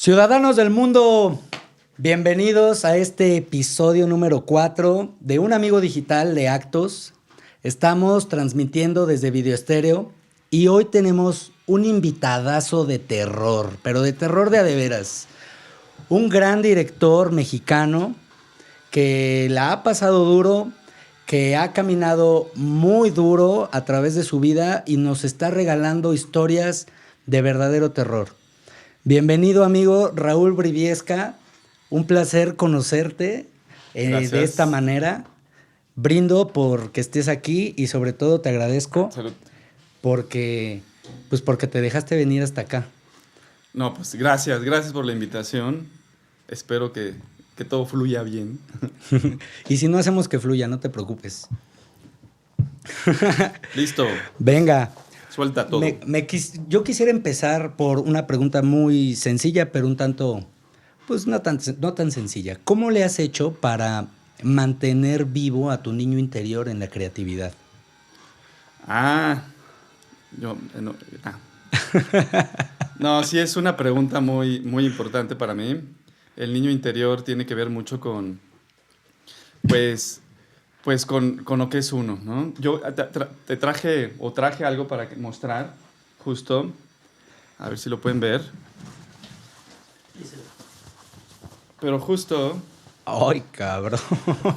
Ciudadanos del mundo, bienvenidos a este episodio número 4 de Un Amigo Digital de Actos. Estamos transmitiendo desde Video Estéreo y hoy tenemos un invitadazo de terror, pero de terror de a de veras. Un gran director mexicano que la ha pasado duro, que ha caminado muy duro a través de su vida y nos está regalando historias de verdadero terror. Bienvenido, amigo Raúl Briviesca. Un placer conocerte de esta manera. Brindo por que estés aquí y sobre todo te agradezco. Salud. Porque te dejaste venir hasta acá. No, pues gracias por la invitación. Espero que todo fluya bien. Y si no hacemos que fluya, no te preocupes. Listo. Venga. Suelta todo. Yo quisiera empezar por una pregunta muy sencilla, pero un tanto, pues no tan sencilla. ¿Cómo le has hecho para mantener vivo a tu niño interior en la creatividad? No, sí es una pregunta muy, muy importante para mí. El niño interior tiene que ver mucho con, pues con lo que es uno, ¿no? Yo te traje algo para mostrar, justo. A ver si lo pueden ver. Pero justo... ¡Ay, cabrón!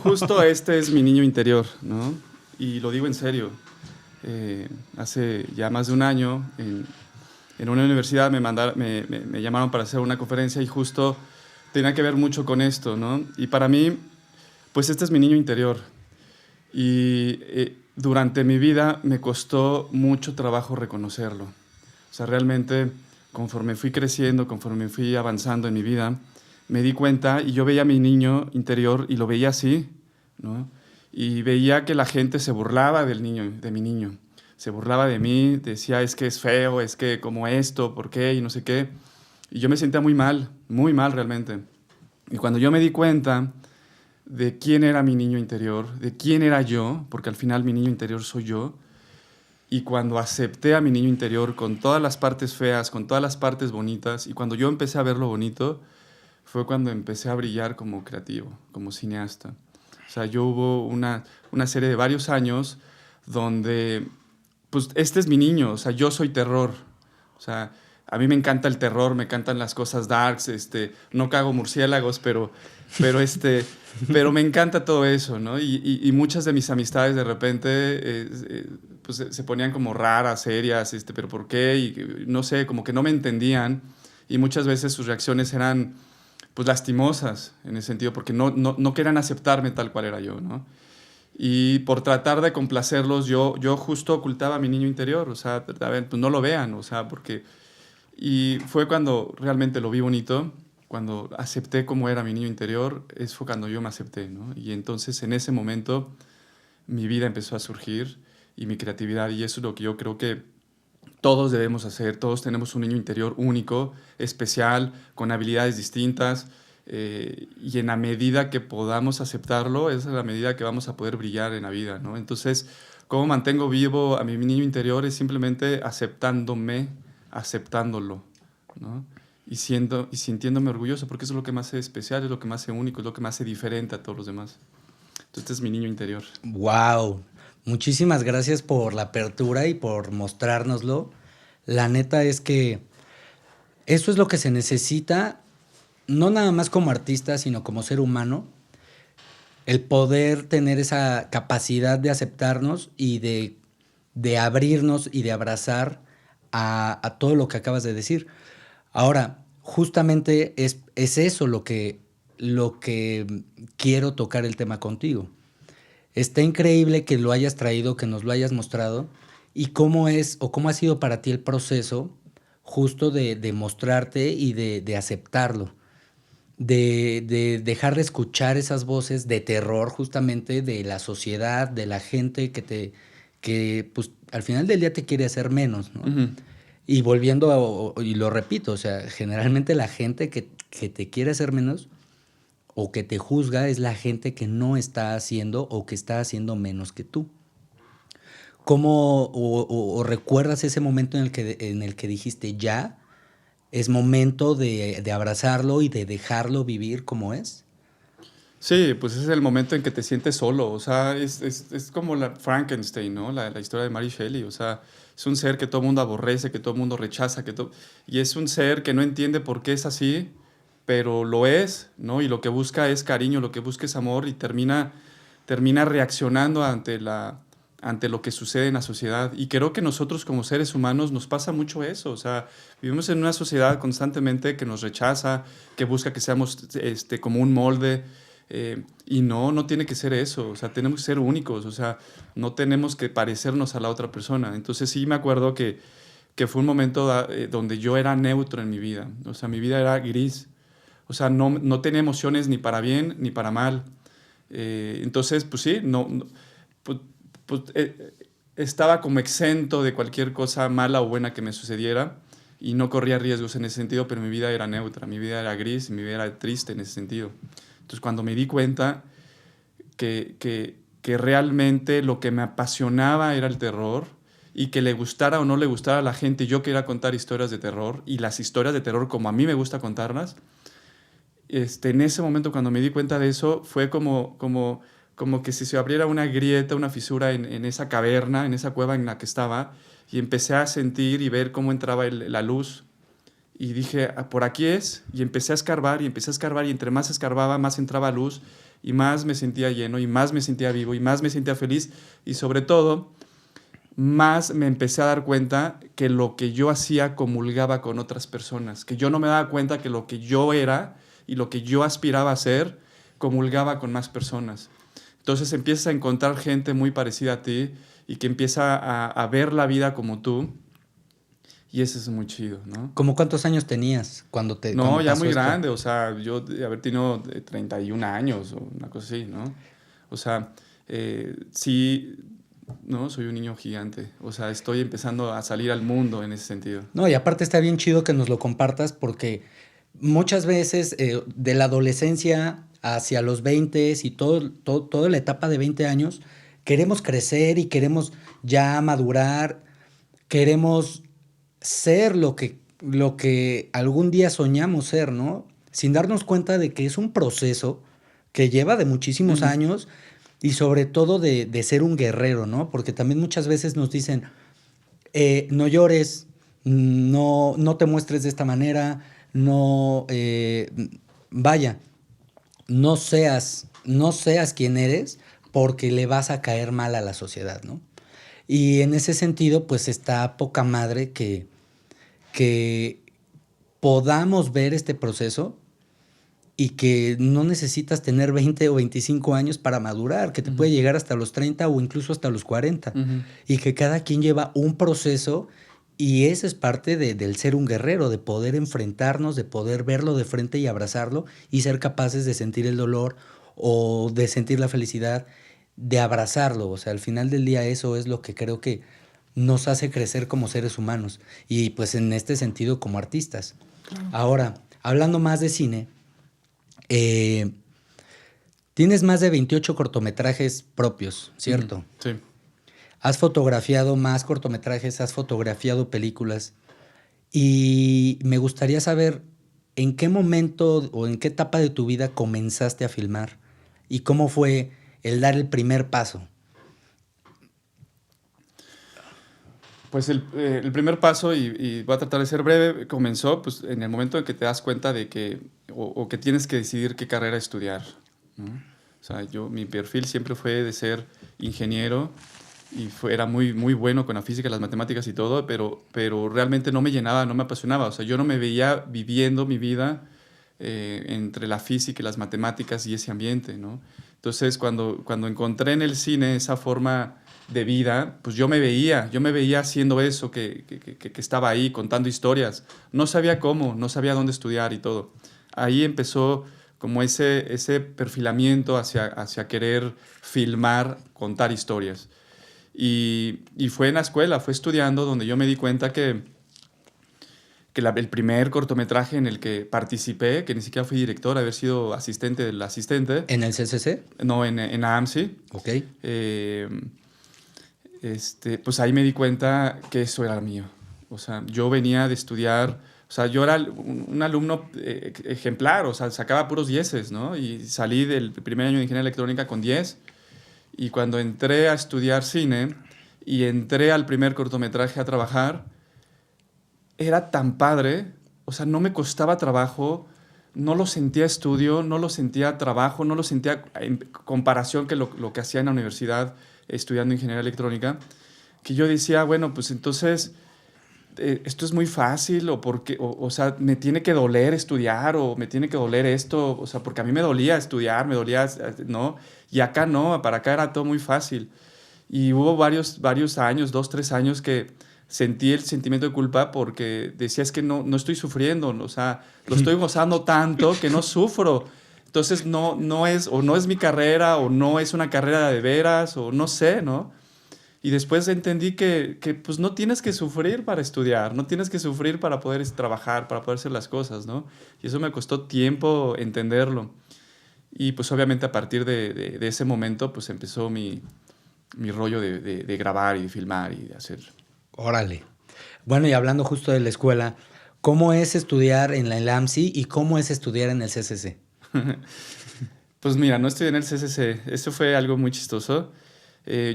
Justo este es mi niño interior, ¿no? Y lo digo en serio. Hace ya más de un año, en una universidad me llamaron para hacer una conferencia y justo tenía que ver mucho con esto, ¿no? Y para mí, pues este es mi niño interior. Y durante mi vida me costó mucho trabajo reconocerlo. O sea, realmente, conforme fui creciendo, conforme fui avanzando en mi vida, me di cuenta y yo veía a mi niño interior y lo veía así, ¿no? Y veía que la gente se burlaba de mi niño. Se burlaba de mí, decía, es que es feo, es que como esto, ¿por qué? Y no sé qué. Y yo me sentía muy mal realmente. Y cuando yo me di cuenta de quién era mi niño interior, de quién era yo, porque al final mi niño interior soy yo, y cuando acepté a mi niño interior con todas las partes feas, con todas las partes bonitas, y cuando yo empecé a ver lo bonito, fue cuando empecé a brillar como creativo, como cineasta. O sea, yo hubo una serie de varios años donde, pues, este es mi niño, o sea, yo soy terror. O sea, a mí me encanta el terror, me encantan las cosas darks, no cago murciélagos, pero me encanta todo eso, ¿no? Y muchas de mis amistades de repente pues se ponían como raras, serias, pero ¿por qué? Y no sé, como que no me entendían y muchas veces sus reacciones eran pues lastimosas en ese sentido, porque no querían aceptarme tal cual era yo, ¿no? Y por tratar de complacerlos, yo justo ocultaba a mi niño interior, o sea, a ver, pues no lo vean, o sea, porque... Y fue cuando realmente lo vi bonito, cuando acepté cómo era mi niño interior, fue cuando yo me acepté, ¿no? Y entonces en ese momento mi vida empezó a surgir y mi creatividad, y eso es lo que yo creo que todos debemos hacer. Todos tenemos un niño interior único, especial, con habilidades distintas, y en la medida que podamos aceptarlo, esa es la medida que vamos a poder brillar en la vida, ¿no? Entonces, ¿cómo mantengo vivo a mi niño interior? Es simplemente aceptándome, aceptándolo, ¿no? Y sintiéndome orgulloso, porque eso es lo que me hace especial, es lo que me hace único, es lo que me hace diferente a todos los demás. Entonces, este es mi niño interior. ¡Wow! Muchísimas gracias por la apertura y por mostrárnoslo. La neta es que eso es lo que se necesita, no nada más como artista, sino como ser humano. El poder tener esa capacidad de aceptarnos y de abrirnos y de abrazar a todo lo que acabas de decir. Ahora, justamente es eso lo que quiero tocar el tema contigo. Está increíble que lo hayas traído, que nos lo hayas mostrado y cómo es o cómo ha sido para ti el proceso justo de mostrarte y de aceptarlo, de dejar de escuchar esas voces de terror justamente de la sociedad, de la gente que pues al final del día te quiere hacer menos, ¿no? Uh-huh. Y y lo repito, o sea, generalmente la gente que te quiere hacer menos o que te juzga es la gente que no está haciendo o que está haciendo menos que tú. ¿Cómo o recuerdas ese momento en el que dijiste ya? es momento de abrazarlo y de dejarlo vivir como es. Sí, pues es el momento en que te sientes solo, o sea, es como la Frankenstein, ¿no? La historia de Mary Shelley, o sea, es un ser que todo el mundo aborrece, que todo el mundo rechaza, y es un ser que no entiende por qué es así, pero lo es, ¿no? Y lo que busca es cariño, lo que busca es amor y termina reaccionando ante lo que sucede en la sociedad. Y creo que nosotros como seres humanos nos pasa mucho eso, o sea, vivimos en una sociedad constantemente que nos rechaza, que busca que seamos como un molde. Y no tiene que ser eso, o sea, tenemos que ser únicos, o sea, no tenemos que parecernos a la otra persona. Entonces sí me acuerdo que fue un momento donde yo era neutro en mi vida, o sea, mi vida era gris, o sea, no tenía emociones ni para bien ni para mal. Entonces, pues sí, pues, pues, estaba como exento de cualquier cosa mala o buena que me sucediera y no corría riesgos en ese sentido, pero mi vida era neutra, mi vida era gris, mi vida era triste en ese sentido. Entonces, cuando me di cuenta que realmente lo que me apasionaba era el terror y que le gustara o no le gustara a la gente, yo quería contar historias de terror y las historias de terror como a mí me gusta contarlas, en ese momento cuando me di cuenta de eso fue como que si se abriera una grieta, una fisura en esa caverna, en esa cueva en la que estaba y empecé a sentir y ver cómo entraba la luz y dije, "Ah, por aquí es", y empecé a escarbar y empecé a escarbar y entre más escarbaba, más entraba luz y más me sentía lleno y más me sentía vivo y más me sentía feliz y sobre todo más me empecé a dar cuenta que lo que yo hacía comulgaba con otras personas, que yo no me daba cuenta que lo que yo era y lo que yo aspiraba a ser comulgaba con más personas. Entonces empiezas a encontrar gente muy parecida a ti y que empieza a ver la vida como tú y eso es muy chido, ¿no? ¿Cómo cuántos años tenías No, cuando ya pasó muy esto? grande, o sea, yo de haber tenido 31 años o una cosa así, ¿no? O sea, sí, no, soy un niño gigante, o sea, estoy empezando a salir al mundo en ese sentido. No, y aparte está bien chido que nos lo compartas porque muchas veces de la adolescencia hacia los 20 y toda la etapa de 20 años, queremos crecer y queremos ya madurar, queremos ser lo que algún día soñamos ser, ¿no? Sin darnos cuenta de que es un proceso que lleva de muchísimos Ujú. años y sobre todo de ser un guerrero, ¿no? Porque también muchas veces nos dicen, no llores, no te muestres de esta manera, no, vaya, no seas quien eres porque le vas a caer mal a la sociedad, ¿no? Y en ese sentido, pues está poca madre que podamos ver este proceso y que no necesitas tener 20 o 25 años para madurar, que te Ujú, puede llegar hasta los 30 o incluso hasta los 40 ujú. y que cada quien lleva un proceso y ese es parte del ser un guerrero, de poder enfrentarnos, de poder verlo de frente y abrazarlo y ser capaces de sentir el dolor o de sentir la felicidad, de abrazarlo. O sea, al final del día eso es lo que creo que nos hace crecer como seres humanos y pues en este sentido como artistas. Ahora, hablando más de cine, eh, tienes más de 28 cortometrajes propios, Ujú, ¿cierto? sí. Has fotografiado más cortometrajes, has fotografiado películas y me gustaría saber en qué momento o en qué etapa de tu vida comenzaste a filmar y cómo fue el dar el primer paso. Pues el primer paso, y voy a tratar de ser breve, comenzó pues, en el momento en que te das cuenta de que, o que tienes que decidir qué carrera estudiar, ¿no? O sea, mi perfil siempre fue de ser ingeniero y era muy bueno con la física, las matemáticas y todo, pero realmente no me llenaba, no me apasionaba. O sea, yo no me veía viviendo mi vida entre la física y las matemáticas y ese ambiente, ¿no? Entonces, cuando encontré en el cine esa forma de vida, pues yo me veía haciendo eso, que estaba ahí contando historias. No sabía cómo, no sabía dónde estudiar y todo. Ahí empezó como ese perfilamiento hacia querer filmar, contar historias. Y fue en la escuela, fue estudiando, donde yo me di cuenta que el primer cortometraje en el que participé, que ni siquiera fui director, haber sido asistente del asistente, ¿En el CCC? no, en AMSI, Ok. eh, pues ahí me di cuenta que eso era mío. O sea, yo venía de estudiar O sea, yo era un alumno ejemplar, o sea, sacaba puros dieces, ¿no? Y salí del primer año de ingeniería electrónica con 10. Y cuando entré a estudiar cine y entré al primer cortometraje a trabajar, era tan padre, o sea, no me costaba trabajo, no lo sentía estudio, no lo sentía trabajo, no lo sentía en comparación que lo que hacía en la universidad estudiando ingeniería electrónica, que yo decía, bueno, pues entonces esto es muy fácil o porque, o sea, me tiene que doler estudiar o me tiene que doler esto, o sea, porque a mí me dolía estudiar, me dolía, ¿no? Y acá no, para acá era todo muy fácil. Y hubo varios años, 2, 3 años que sentí el sentimiento de culpa porque decía es que no estoy sufriendo, o sea, lo estoy gozando tanto que no sufro. Entonces no es, o no es mi carrera, o no es una carrera de veras, o no sé, ¿no? Y después entendí que pues no tienes que sufrir para estudiar, no tienes que sufrir para poder trabajar, para poder hacer las cosas, ¿no? Y eso me costó tiempo entenderlo. Y pues obviamente a partir de ese momento pues empezó mi rollo de grabar y de filmar y de hacer. Órale. Bueno, y hablando justo de la escuela, ¿cómo es estudiar en la LAMSI y cómo es estudiar en el CCC? Pues mira, no estudié en el CCC, eso fue algo muy chistoso.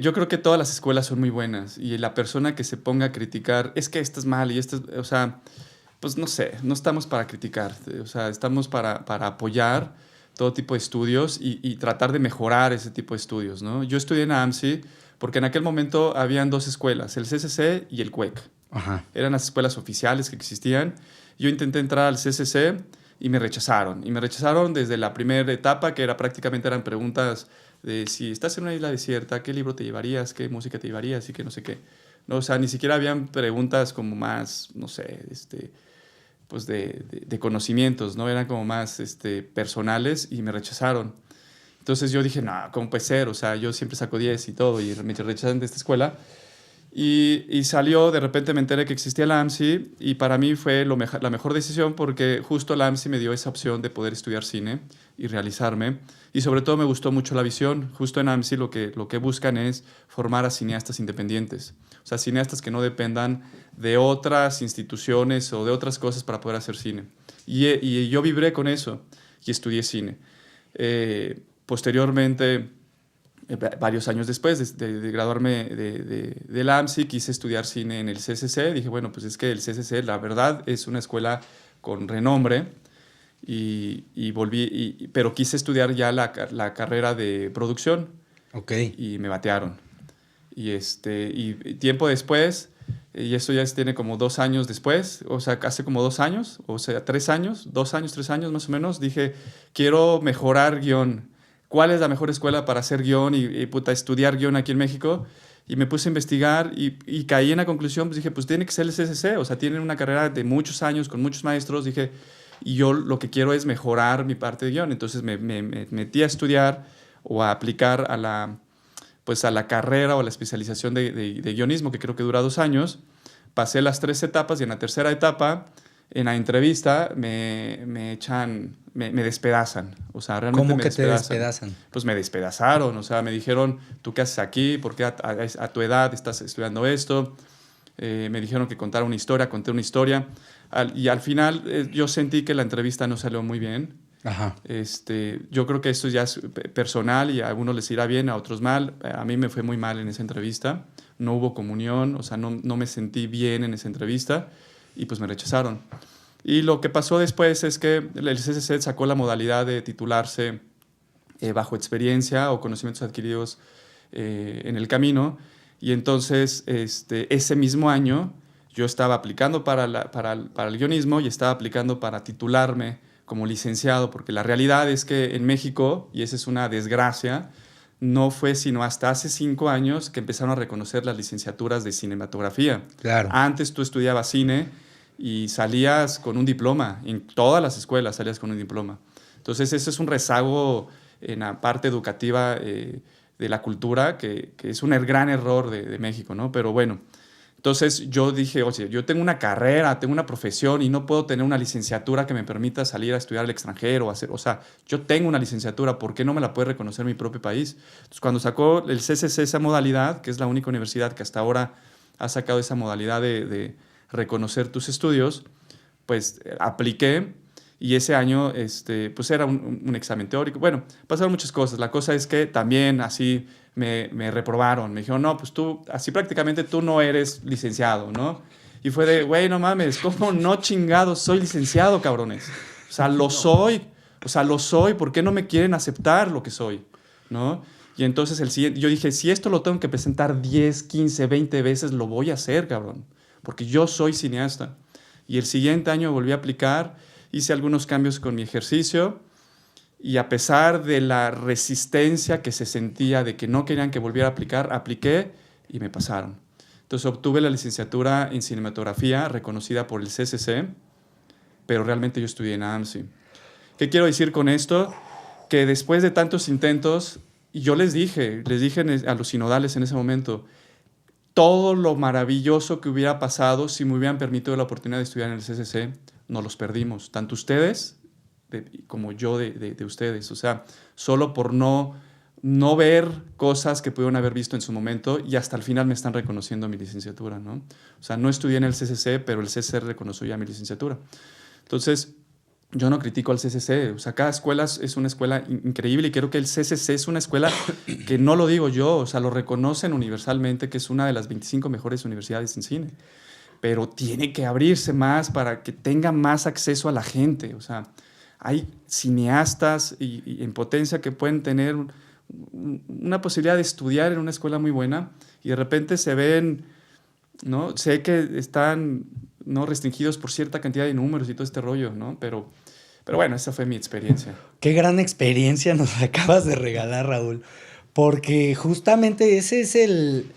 Yo creo que todas las escuelas son muy buenas y la persona que se ponga a criticar, es que esto es mal y esto es, o sea, pues no sé, no estamos para criticar, o sea, estamos para apoyar todo tipo de estudios y tratar de mejorar ese tipo de estudios, ¿no? Yo estudié en AMSI porque en aquel momento habían dos escuelas, el CCC y el CUEC. Ajá. Eran las escuelas oficiales que existían. Yo intenté entrar al CCC y me rechazaron. Y me rechazaron desde la primera etapa, que era prácticamente eran preguntas de si estás en una isla desierta, ¿qué libro te llevarías? ¿Qué música te llevarías? Y que no sé qué. No, o sea, ni siquiera habían preguntas como más, no sé, pues de conocimientos, ¿no? Eran como más personales y me rechazaron. Entonces yo dije, no, ¿cómo puede ser? O sea, yo siempre saco 10 y todo y me rechazan de esta escuela. Y salió, de repente me enteré que existía la AMSI y para mí fue la mejor decisión porque justo la AMSI me dio esa opción de poder estudiar cine y realizarme. Y sobre todo me gustó mucho la visión. Justo en AMSI lo que buscan es formar a cineastas independientes. O sea, cineastas que no dependan de otras instituciones o de otras cosas para poder hacer cine. Y yo vibré con eso y estudié cine. Posteriormente varios años después de graduarme de la AMSI, quise estudiar cine en el CCC. Dije, bueno, pues es que el CCC, la verdad, es una escuela con renombre. Y volví, pero quise estudiar ya la carrera de producción. Ok. Y me batearon. Y tiempo después, y eso ya tiene como 2 años después, o sea, hace como 2 años, o sea, 3 años, 2 años, 3 años más o menos, dije, quiero mejorar guión. ¿Cuál es la mejor escuela para hacer guión y puta, estudiar guión aquí en México? Y me puse a investigar y caí en la conclusión, pues dije, pues tiene que ser el CCC, o sea, tienen una carrera de muchos años con muchos maestros, dije, y yo lo que quiero es mejorar mi parte de guión. Entonces me metí a estudiar o a aplicar pues a la carrera o a la especialización de guionismo, que creo que dura 2 años. Pasé las 3 etapas y en la tercera etapa, en la entrevista, me despedazan. O sea, realmente ¿Cómo me que te despedazan? Pues me despedazaron. O sea, me dijeron, ¿tú qué haces aquí? ¿Por qué a tu edad estás estudiando esto? Me dijeron que contara una historia, conté una historia. Y al final yo sentí que la entrevista no salió muy bien. Ajá. Yo creo que esto ya es personal y a algunos les irá bien, a otros mal. A mí me fue muy mal en esa entrevista. No hubo comunión, o sea, no me sentí bien en esa entrevista y pues me rechazaron. Y lo que pasó después es que el CCC sacó la modalidad de titularse bajo experiencia o conocimientos adquiridos en el camino. Y entonces, ese mismo año, yo estaba aplicando para el guionismo y estaba aplicando para titularme como licenciado, porque la realidad es que en México, y esa es una desgracia, no fue sino hasta hace 5 años que empezaron a reconocer las licenciaturas de cinematografía. Claro. Antes tú estudiabas cine y salías con un diploma, en todas las escuelas salías con un diploma. Entonces, ese es un rezago en la parte educativa de la cultura, que es un gran error de México, ¿no? Pero bueno, entonces yo dije, oye, yo tengo una carrera, tengo una profesión y no puedo tener una licenciatura que me permita salir a estudiar al extranjero, o sea, yo tengo una licenciatura, ¿por qué no me la puede reconocer mi propio país? Entonces, cuando sacó el CCC esa modalidad, que es la única universidad que hasta ahora ha sacado esa modalidad de reconocer tus estudios, pues apliqué y ese año pues era un examen teórico. Bueno, pasaron muchas cosas. La cosa es que también así me reprobaron. Me dijeron, no, pues tú, así prácticamente tú no eres licenciado, ¿no? Y fue de, güey, no mames, ¿cómo no chingados? Soy licenciado, cabrones. O sea, lo soy. O sea, lo soy. ¿Por qué no me quieren aceptar lo que soy? ¿No? Y entonces yo dije, si esto lo tengo que presentar 10, 15, 20 veces, lo voy a hacer, cabrón. Porque yo soy cineasta. Y el siguiente año volví a aplicar, hice algunos cambios con mi ejercicio y a pesar de la resistencia que se sentía de que no querían que volviera a aplicar, apliqué y me pasaron. Entonces obtuve la licenciatura en cinematografía reconocida por el CCC, pero realmente yo estudié en AMSI. ¿Qué quiero decir con esto? Que después de tantos intentos, yo les dije a los sinodales en ese momento, todo lo maravilloso que hubiera pasado si me hubieran permitido la oportunidad de estudiar en el CCC, nos los perdimos, tanto ustedes como yo de ustedes. O sea, solo por no ver cosas que pudieron haber visto en su momento y hasta el final me están reconociendo mi licenciatura, ¿no? O sea, no estudié en el CCC, pero el CCC reconoció ya mi licenciatura. Entonces, yo no critico al CCC. O sea, cada escuela es una escuela increíble y creo que el CCC es una escuela que no lo digo yo, o sea, lo reconocen universalmente que es una de las 25 mejores universidades en cine. Pero tiene que abrirse más para que tenga más acceso a la gente. O sea, hay cineastas y en potencia que pueden tener una posibilidad de estudiar en una escuela muy buena y de repente se ven, ¿no? Sé que están, ¿no?, restringidos por cierta cantidad de números y todo este rollo, ¿no? Pero bueno, esa fue mi experiencia. Qué gran experiencia nos acabas de regalar, Raúl. Porque justamente ese es el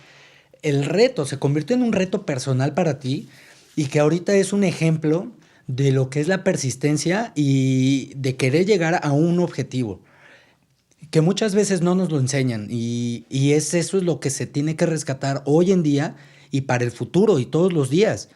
reto. Se convirtió en un reto personal para ti y que ahorita es un ejemplo de lo que es la persistencia y de querer llegar a un objetivo. Que muchas veces no nos lo enseñan y eso es lo que se tiene que rescatar hoy en día y para el futuro y todos los días.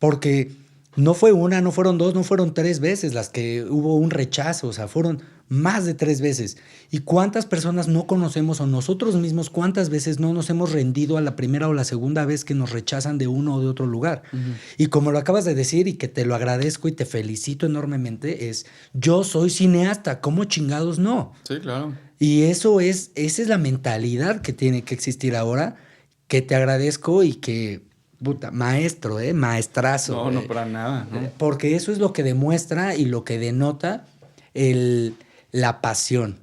Porque no fue una, no fueron dos, no fueron tres veces las que hubo un rechazo, o sea, fueron más de 3 veces. ¿Y cuántas personas no conocemos o nosotros mismos cuántas veces no nos hemos rendido a la primera o la segunda vez que nos rechazan de uno o de otro lugar? Uh-huh. Y como lo acabas de decir y que te lo agradezco y te felicito enormemente, es yo soy cineasta, ¿cómo chingados no? Sí, claro. Y esa es la mentalidad que tiene que existir ahora, que te agradezco y que... Puta, maestro, maestrazo. No, para nada, ¿no? Porque eso es lo que demuestra y lo que denota la pasión.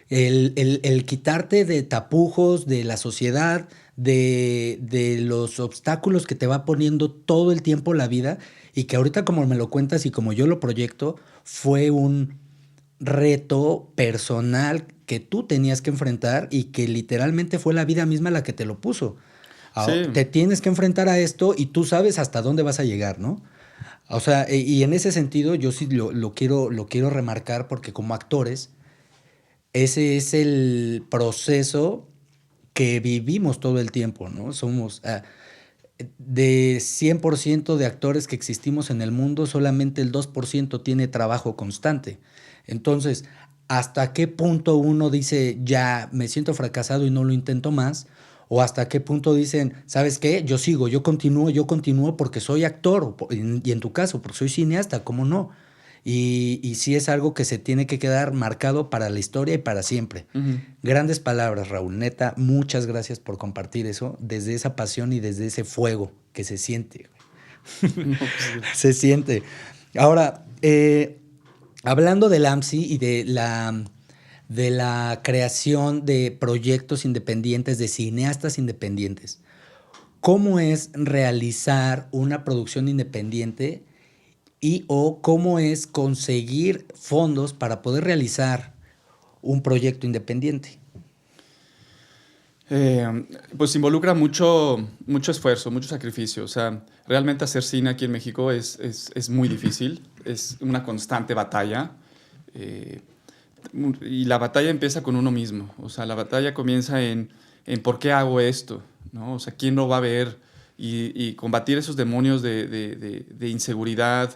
El quitarte de tapujos, de la sociedad, de los obstáculos que te va poniendo todo el tiempo la vida y que ahorita como me lo cuentas y como yo lo proyecto, fue un reto personal que tú tenías que enfrentar y que literalmente fue la vida misma la que te lo puso. Sí. Te tienes que enfrentar a esto y tú sabes hasta dónde vas a llegar, ¿no? O sea, y en ese sentido yo sí lo quiero remarcar porque como actores, ese es el proceso que vivimos todo el tiempo, ¿no? Somos de 100% de actores que existimos en el mundo, solamente el 2% tiene trabajo constante. Entonces, ¿hasta qué punto uno dice, ya me siento fracasado y no lo intento más? O hasta qué punto dicen, ¿sabes qué? Yo sigo, yo continúo porque soy actor, y en tu caso, porque soy cineasta, ¿cómo no? Y sí es algo que se tiene que quedar marcado para la historia y para siempre. Uh-huh. Grandes palabras, Raúl. Neta, muchas gracias por compartir eso, desde esa pasión y desde ese fuego que se siente. No, pues... Se siente. Ahora, hablando del AMSI y de la creación de proyectos independientes, de cineastas independientes. ¿Cómo es realizar una producción independiente o cómo es conseguir fondos para poder realizar un proyecto independiente? Pues involucra mucho esfuerzo, mucho sacrificio. O sea, realmente hacer cine aquí en México es muy difícil, es una constante batalla. Y la batalla empieza con uno mismo. O sea, la batalla comienza en ¿por qué hago esto? ¿No? O sea, ¿quién lo va a ver? Y combatir esos demonios de inseguridad,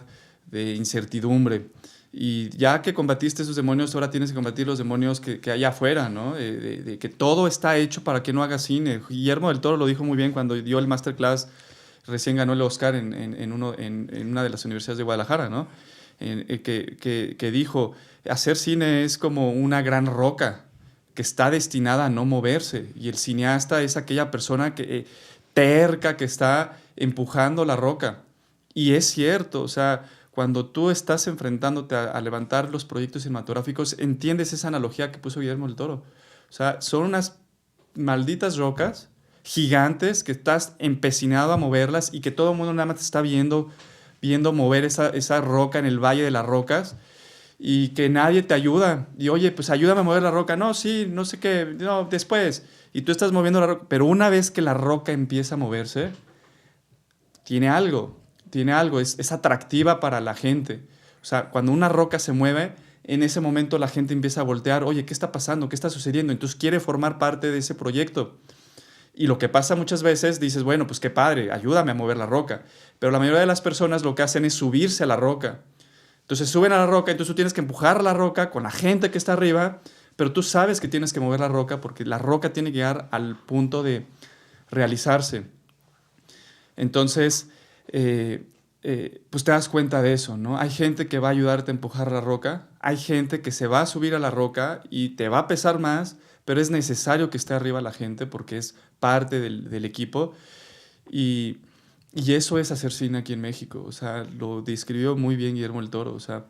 de incertidumbre. Y ya que combatiste esos demonios, ahora tienes que combatir los demonios que hay afuera, ¿no? De que todo está hecho para que no hagas cine. Guillermo del Toro lo dijo muy bien cuando dio el masterclass recién ganó el Oscar en una de las universidades de Guadalajara, ¿no? Que dijo, hacer cine es como una gran roca que está destinada a no moverse, y el cineasta es aquella persona terca que está empujando la roca. Y es cierto, o sea, cuando tú estás enfrentándote a levantar los proyectos cinematográficos, entiendes esa analogía que puso Guillermo del Toro. O sea, son unas malditas rocas gigantes que estás empecinado a moverlas y que todo el mundo nada más te está viendo mover esa roca en el Valle de las Rocas, y que nadie te ayuda. Y oye, pues ayúdame a mover la roca. No, sí, no sé qué, no, después. Y tú estás moviendo la roca. Pero una vez que la roca empieza a moverse, tiene algo, es atractiva para la gente. O sea, cuando una roca se mueve, en ese momento la gente empieza a voltear, oye, ¿qué está pasando? ¿Qué está sucediendo? Entonces quiere formar parte de ese proyecto. Y lo que pasa muchas veces, dices, bueno, pues qué padre, ayúdame a mover la roca. Pero la mayoría de las personas lo que hacen es subirse a la roca. Entonces suben a la roca, entonces tú tienes que empujar la roca con la gente que está arriba, pero tú sabes que tienes que mover la roca porque la roca tiene que llegar al punto de realizarse. Entonces, pues te das cuenta de eso, ¿no? Hay gente que va a ayudarte a empujar la roca, hay gente que se va a subir a la roca y te va a pesar más, pero es necesario que esté arriba la gente porque es parte del equipo. Y, y eso es hacer cine aquí en México. O sea, lo describió muy bien Guillermo del Toro. O sea,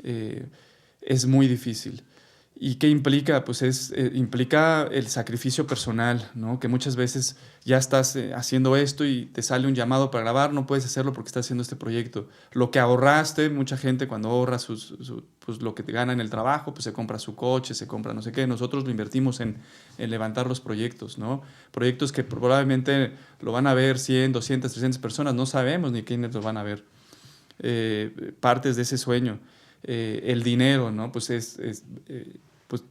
eh, es muy difícil. ¿Y qué implica? Pues implica el sacrificio personal, ¿no? Que muchas veces ya estás haciendo esto y te sale un llamado para grabar, no puedes hacerlo porque estás haciendo este proyecto. Lo que ahorraste, mucha gente cuando ahorra pues lo que te gana en el trabajo, pues se compra su coche, se compra no sé qué. Nosotros lo invertimos en levantar los proyectos, ¿no? Proyectos que probablemente lo van a ver 100, 200, 300 personas, no sabemos ni quiénes lo van a ver. Partes de ese sueño. El dinero, ¿no? Pues pues,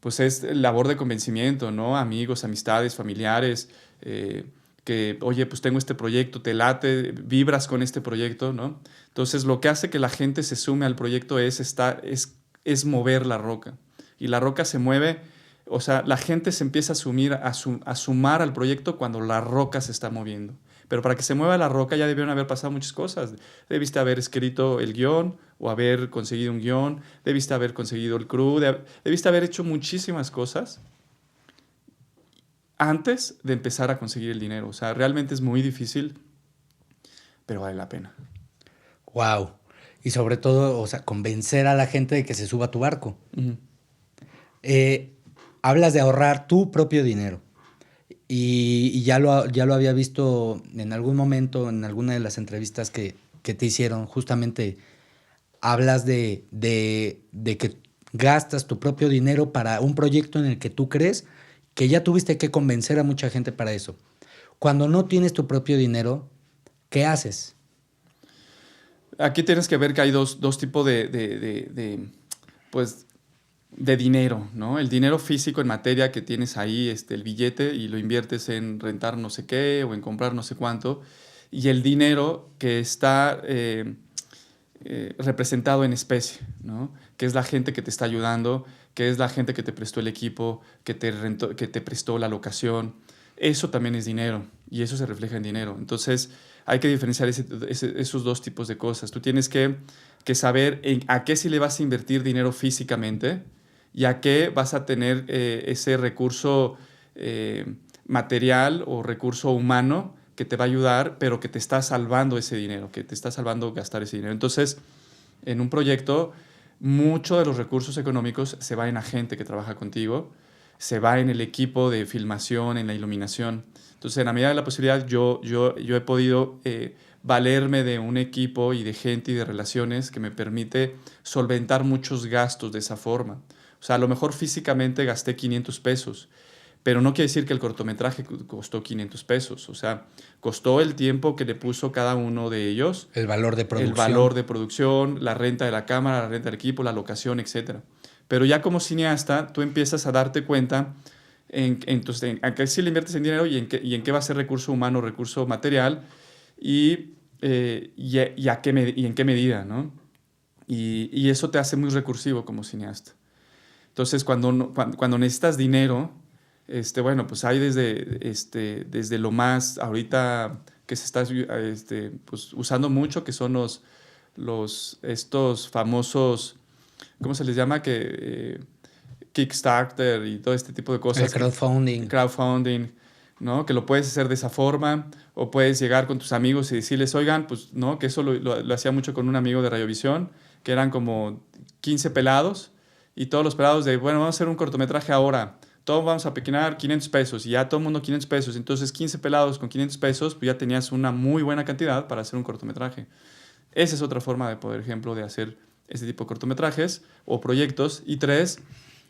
pues es labor de convencimiento, ¿no? Amigos, amistades, familiares, que, oye, pues tengo este proyecto, te late, vibras con este proyecto, ¿no? Entonces, lo que hace que la gente se sume al proyecto es mover la roca. Y la roca se mueve, o sea, la gente se empieza a sumar al proyecto cuando la roca se está moviendo. Pero para que se mueva la roca ya debieron haber pasado muchas cosas. Debiste haber escrito el guión o haber conseguido un guión, debiste haber conseguido el crew, debiste haber hecho muchísimas cosas antes de empezar a conseguir el dinero. O sea, realmente es muy difícil, pero vale la pena. Wow. Y sobre todo, o sea, convencer a la gente de que se suba a tu barco. Ujú. Eh, Hablas de ahorrar tu propio dinero. Y ya lo había visto en algún momento, en alguna de las entrevistas que te hicieron. Justamente hablas de que gastas tu propio dinero para un proyecto en el que tú crees, que ya tuviste que convencer a mucha gente para eso. Cuando no tienes tu propio dinero, ¿qué haces? Aquí tienes que ver que hay dos tipos pues, de dinero, ¿no? El dinero físico en materia que tienes ahí, el billete, y lo inviertes en rentar no sé qué o en comprar no sé cuánto. Y el dinero que está representado en especie, ¿no? Que es la gente que te está ayudando, que es la gente que te prestó el equipo, que te prestó la locación. Eso también es dinero y eso se refleja en dinero. Entonces hay que diferenciar esos dos tipos de cosas. Tú tienes que saber a qué sí le vas a invertir dinero físicamente y a qué vas a tener ese recurso material o recurso humano que te va a ayudar, pero que te está salvando ese dinero, que te está salvando gastar ese dinero. Entonces, en un proyecto, mucho de los recursos económicos se va en la gente que trabaja contigo, se va en el equipo de filmación, en la iluminación. Entonces, en la medida de la posibilidad, yo he podido valerme de un equipo y de gente y de relaciones que me permite solventar muchos gastos de esa forma. O sea, a lo mejor físicamente gasté 500 pesos, pero no quiere decir que el cortometraje costó 500 pesos. O sea, costó el tiempo que le puso cada uno de ellos, El valor de el producción. valor de producción, la renta de la cámara, la renta del equipo, la locación, etcétera. Pero ya como cineasta, tú empiezas a darte cuenta en qué sí le inviertes en dinero y en qué va a ser recurso humano, recurso material y en qué medida, ¿no? Y eso te hace muy recursivo como cineasta. Entonces, cuando necesitas dinero, bueno, pues hay desde lo más ahorita que se está pues, usando mucho, que son estos famosos, ¿cómo se les llama? Kickstarter y todo este tipo de cosas. El crowdfunding. Crowdfunding, ¿no? Que lo puedes hacer de esa forma, o puedes llegar con tus amigos y decirles, oigan, pues, ¿no? Que eso lo hacía mucho con un amigo de Radiovisión, que eran como 15 pelados, y todos los pelados de, bueno, vamos a hacer un cortometraje ahora, todos vamos a pequinar 500 pesos, y ya todo el mundo 500 pesos, entonces 15 pelados con 500 pesos, pues ya tenías una muy buena cantidad para hacer un cortometraje. Esa es otra forma de, por ejemplo, de hacer este tipo de cortometrajes o proyectos. Y 3,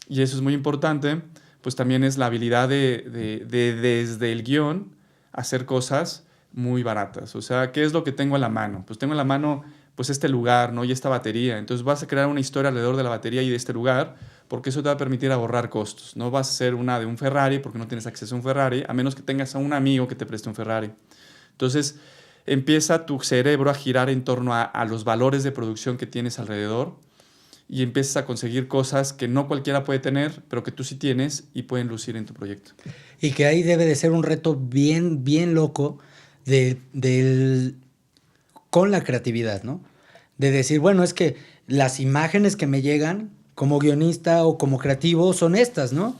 y eso es muy importante, pues también es la habilidad de desde el guión hacer cosas muy baratas. O sea, ¿qué es lo que tengo a la mano? Pues tengo a la mano pues este lugar, ¿no? Y esta batería. Entonces vas a crear una historia alrededor de la batería y de este lugar, porque eso te va a permitir ahorrar costos. No vas a hacer una de un Ferrari porque no tienes acceso a un Ferrari, a menos que tengas a un amigo que te preste un Ferrari. Entonces empieza tu cerebro a girar en torno a los valores de producción que tienes alrededor, y empiezas a conseguir cosas que no cualquiera puede tener, pero que tú sí tienes y pueden lucir en tu proyecto. Y que ahí debe de ser un reto bien, bien loco con la creatividad, ¿no? De decir, bueno, es que las imágenes que me llegan como guionista o como creativo son estas, ¿no?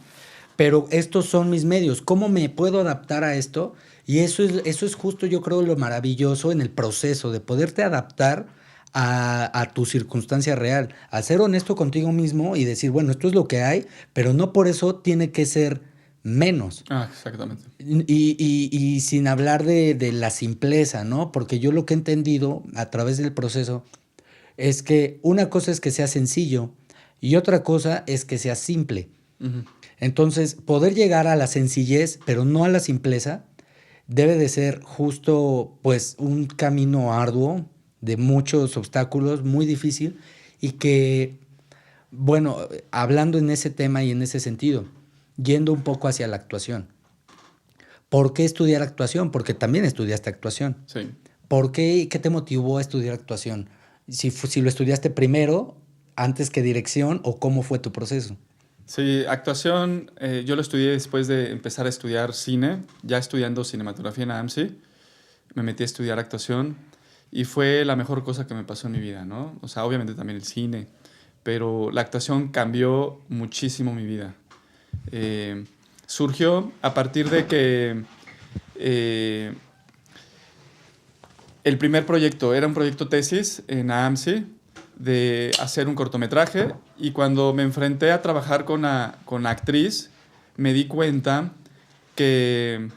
Pero estos son mis medios. ¿Cómo me puedo adaptar a esto? Y eso es justo, yo creo, lo maravilloso en el proceso de poderte adaptar a tu circunstancia real, a ser honesto contigo mismo y decir, bueno, esto es lo que hay, pero no por eso tiene que ser menos. Ah, exactamente. Y sin hablar de la simpleza, ¿no? Porque yo lo que he entendido a través del proceso es que una cosa es que sea sencillo y otra cosa es que sea simple. Uh-huh. Entonces, poder llegar a la sencillez, pero no a la simpleza, debe de ser justo, pues, un camino arduo, de muchos obstáculos, muy difícil, y que, bueno, hablando en ese tema y en ese sentido, yendo un poco hacia la actuación. ¿Por qué estudiar actuación? Porque también estudiaste actuación. Sí. ¿Por qué? ¿Qué te motivó a estudiar actuación? Si lo estudiaste primero, antes que dirección, o cómo fue tu proceso. Sí, actuación, yo lo estudié después de empezar a estudiar cine, ya estudiando cinematografía en AMSI, me metí a estudiar actuación y fue la mejor cosa que me pasó en mi vida, ¿no? O sea, obviamente también el cine, pero la actuación cambió muchísimo mi vida. Surgió a partir de que el primer proyecto era un proyecto tesis en AMSI de hacer un cortometraje, y cuando me enfrenté a trabajar con la actriz me di cuenta que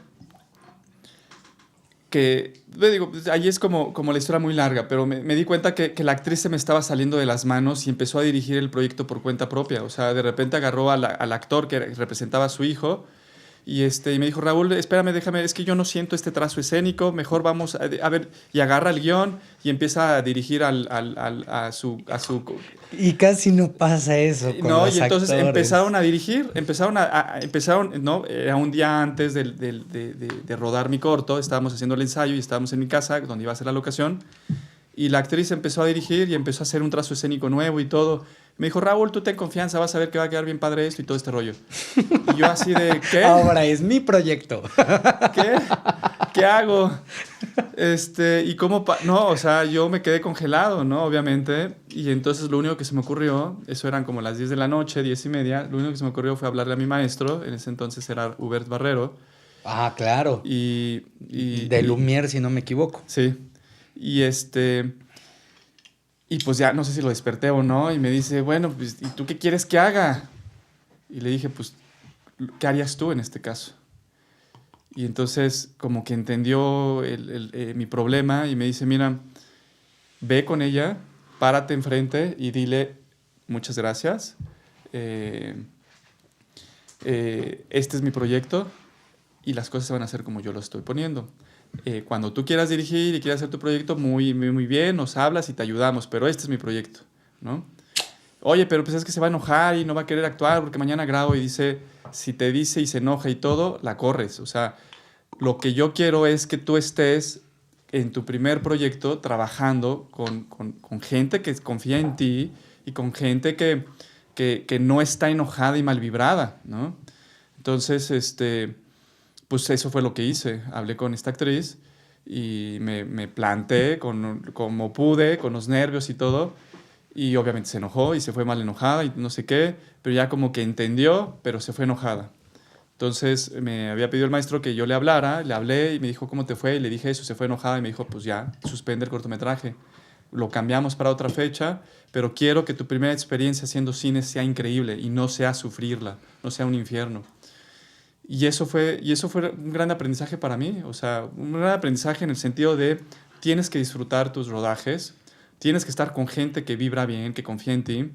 digo, ahí es como la historia muy larga, pero me di cuenta que la actriz se me estaba saliendo de las manos y empezó a dirigir el proyecto por cuenta propia. O sea, de repente agarró al actor que representaba a su hijo y me dijo, Raúl, espérame, déjame, es que yo no siento este trazo escénico, mejor vamos a ver, y agarra el guión y empieza a dirigir a su... Y casi no pasa eso con No, los y entonces actores. empezaron a dirigir, empezaron, ¿no? Era un día antes de rodar mi corto, estábamos haciendo el ensayo y estábamos en mi casa, donde iba a ser la locación, y la actriz empezó a dirigir y empezó a hacer un trazo escénico nuevo y todo. Me dijo, Raúl, tú ten confianza, vas a ver que va a quedar bien padre esto y todo este rollo. Y yo así de, ¿qué? Ahora es mi proyecto. ¿Qué? ¿Qué hago? ¿Y cómo? No, o sea, yo me quedé congelado, ¿no? Obviamente. Y entonces lo único que se me ocurrió, eso eran como las 10 de la noche, 10:30, lo único que se me ocurrió fue hablarle a mi maestro, en ese entonces era Hubert Barrero. Ah, claro. De Lumière, si no me equivoco. Sí. Y pues ya no sé si lo desperté o no, y me dice, bueno, pues, ¿y tú qué quieres que haga? Y le dije, pues, ¿qué harías tú en este caso? Y entonces como que entendió mi problema y me dice, mira, ve con ella, párate enfrente y dile muchas gracias. Este es mi proyecto y las cosas se van a hacer como yo lo estoy poniendo. Cuando tú quieras dirigir y quieras hacer tu proyecto, muy, muy, muy bien, nos hablas y te ayudamos, pero este es mi proyecto, ¿no? Oye, pero pues es que se va a enojar y no va a querer actuar porque mañana grabo, y dice, si te dice y se enoja y todo, la corres. O sea, lo que yo quiero es que tú estés en tu primer proyecto trabajando con gente que confía en ti y con gente que no está enojada y mal vibrada, ¿no? Entonces, pues eso fue lo que hice. Hablé con esta actriz y me planté como pude, con los nervios y todo. Y obviamente se enojó y se fue mal enojada y no sé qué, pero ya como que entendió, pero se fue enojada. Entonces me había pedido el maestro que yo le hablara, le hablé y me dijo, ¿cómo te fue? Y le dije eso, se fue enojada y me dijo, pues ya, suspende el cortometraje. Lo cambiamos para otra fecha, pero quiero que tu primera experiencia haciendo cine sea increíble y no sea sufrirla, no sea un infierno. Y eso fue un gran aprendizaje para mí, o sea, un gran aprendizaje en el sentido de tienes que disfrutar tus rodajes, tienes que estar con gente que vibra bien, que confía en ti.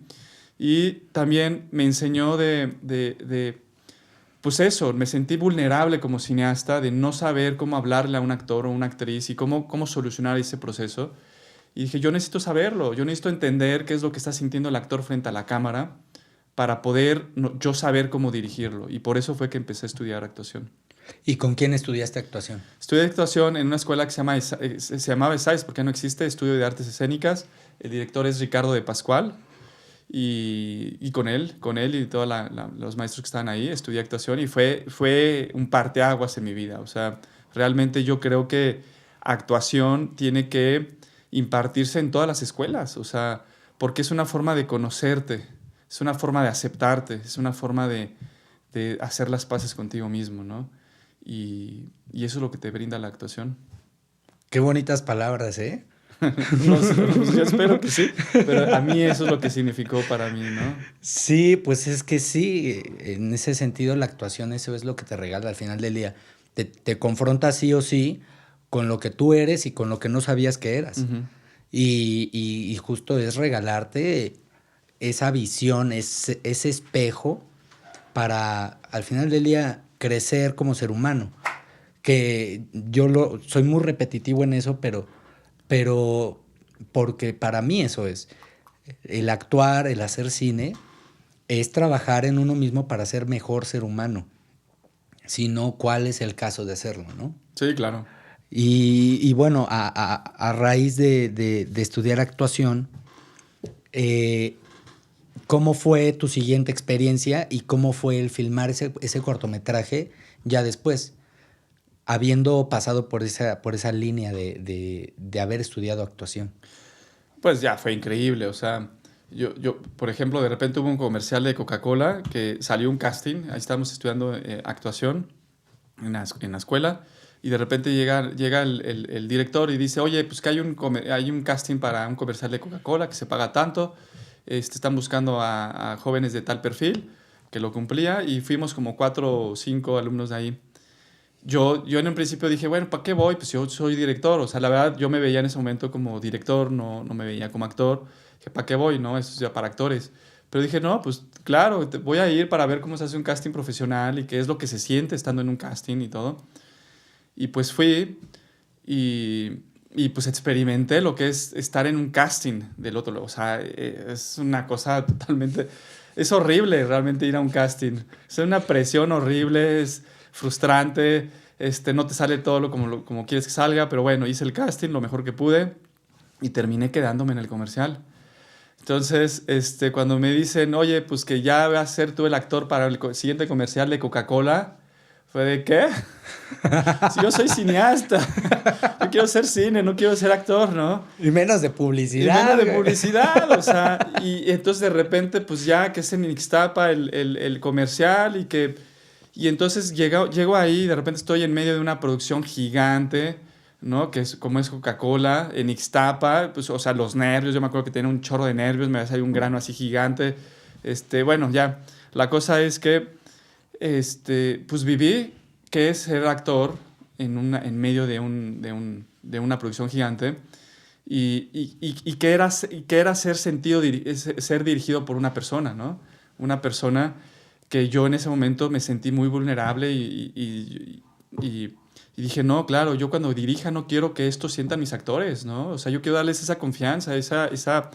Y también me enseñó pues eso, me sentí vulnerable como cineasta de no saber cómo hablarle a un actor o una actriz y cómo solucionar ese proceso. Y dije, yo necesito saberlo, yo necesito entender qué es lo que está sintiendo el actor frente a la cámara para poder yo saber cómo dirigirlo. Y por eso fue que empecé a estudiar actuación. ¿Y con quién estudiaste actuación? Estudié actuación en una escuela que se llamaba ESAIS, porque no existe, Estudio de Artes Escénicas. El director es Ricardo de Pascual. Y con él y todos los maestros que estaban ahí, estudié actuación y fue un parteaguas en mi vida. O sea, realmente yo creo que actuación tiene que impartirse en todas las escuelas, o sea, porque es una forma de conocerte, es una forma de aceptarte, es una forma de hacer las paces contigo mismo, ¿no? Y eso es lo que te brinda la actuación. Qué bonitas palabras, ¿eh? No sé, pues yo espero que sí, pero a mí eso es lo que significó para mí, ¿no? Sí, pues es que sí, en ese sentido la actuación eso es lo que te regala al final del día. Te confronta sí o sí con lo que tú eres y con lo que no sabías que eras. Ujú. Y justo es regalarte esa visión, ese espejo para al final del día crecer como ser humano. Que soy muy repetitivo en eso, pero porque para mí eso es. El actuar, el hacer cine, es trabajar en uno mismo para ser mejor ser humano. Si no, ¿cuál es el caso de hacerlo, no? Sí, claro. Y bueno, a raíz de estudiar actuación, eh, ¿cómo fue tu siguiente experiencia y cómo fue el filmar ese cortometraje ya después, habiendo pasado por esa línea de haber estudiado actuación? Pues ya fue increíble, o sea, por ejemplo, de repente hubo un comercial de Coca-Cola que salió un casting, ahí estábamos estudiando actuación en la escuela, y de repente llega el director y dice, oye, pues que hay un casting para un comercial de Coca-Cola que se paga tanto, están buscando a jóvenes de tal perfil, que lo cumplía, y fuimos como 4 o 5 alumnos de ahí. Yo en un principio dije, bueno, ¿para qué voy? Pues yo soy director, o sea, la verdad yo me veía en ese momento como director, no me veía como actor. Dije, ¿para qué voy? No, eso es ya para actores. Pero dije, no, pues claro, voy a ir para ver cómo se hace un casting profesional y qué es lo que se siente estando en un casting y todo. Y pues fui y pues experimenté lo que es estar en un casting del otro lado. O sea, es una cosa totalmente... Es horrible realmente ir a un casting. Es una presión horrible, es frustrante, no te sale todo como quieres que salga, pero bueno, hice el casting lo mejor que pude y terminé quedándome en el comercial. Entonces, cuando me dicen, oye, pues que ya vas a ser tú el actor para el siguiente comercial de Coca-Cola, fue de, ¿qué? Si yo soy cineasta, yo quiero hacer cine, no quiero ser actor, ¿no? Y menos de Y publicidad. menos de publicidad, o sea, y entonces de repente, pues ya que es en Ixtapa el comercial y entonces llego ahí, de repente estoy en medio de una producción gigante, ¿no? Que es como es Coca-Cola, en Ixtapa, pues, o sea, los nervios, yo me acuerdo que tenía un chorro de nervios, me salió un grano así gigante, bueno, ya, la cosa es que, pues viví que es ser actor en medio de una producción gigante y que era ser dirigido por una persona, ¿no? Una persona que yo en ese momento me sentí muy vulnerable y dije, no, claro, yo cuando dirija no quiero que esto sientan mis actores, ¿no? O sea, yo quiero darles esa confianza, esa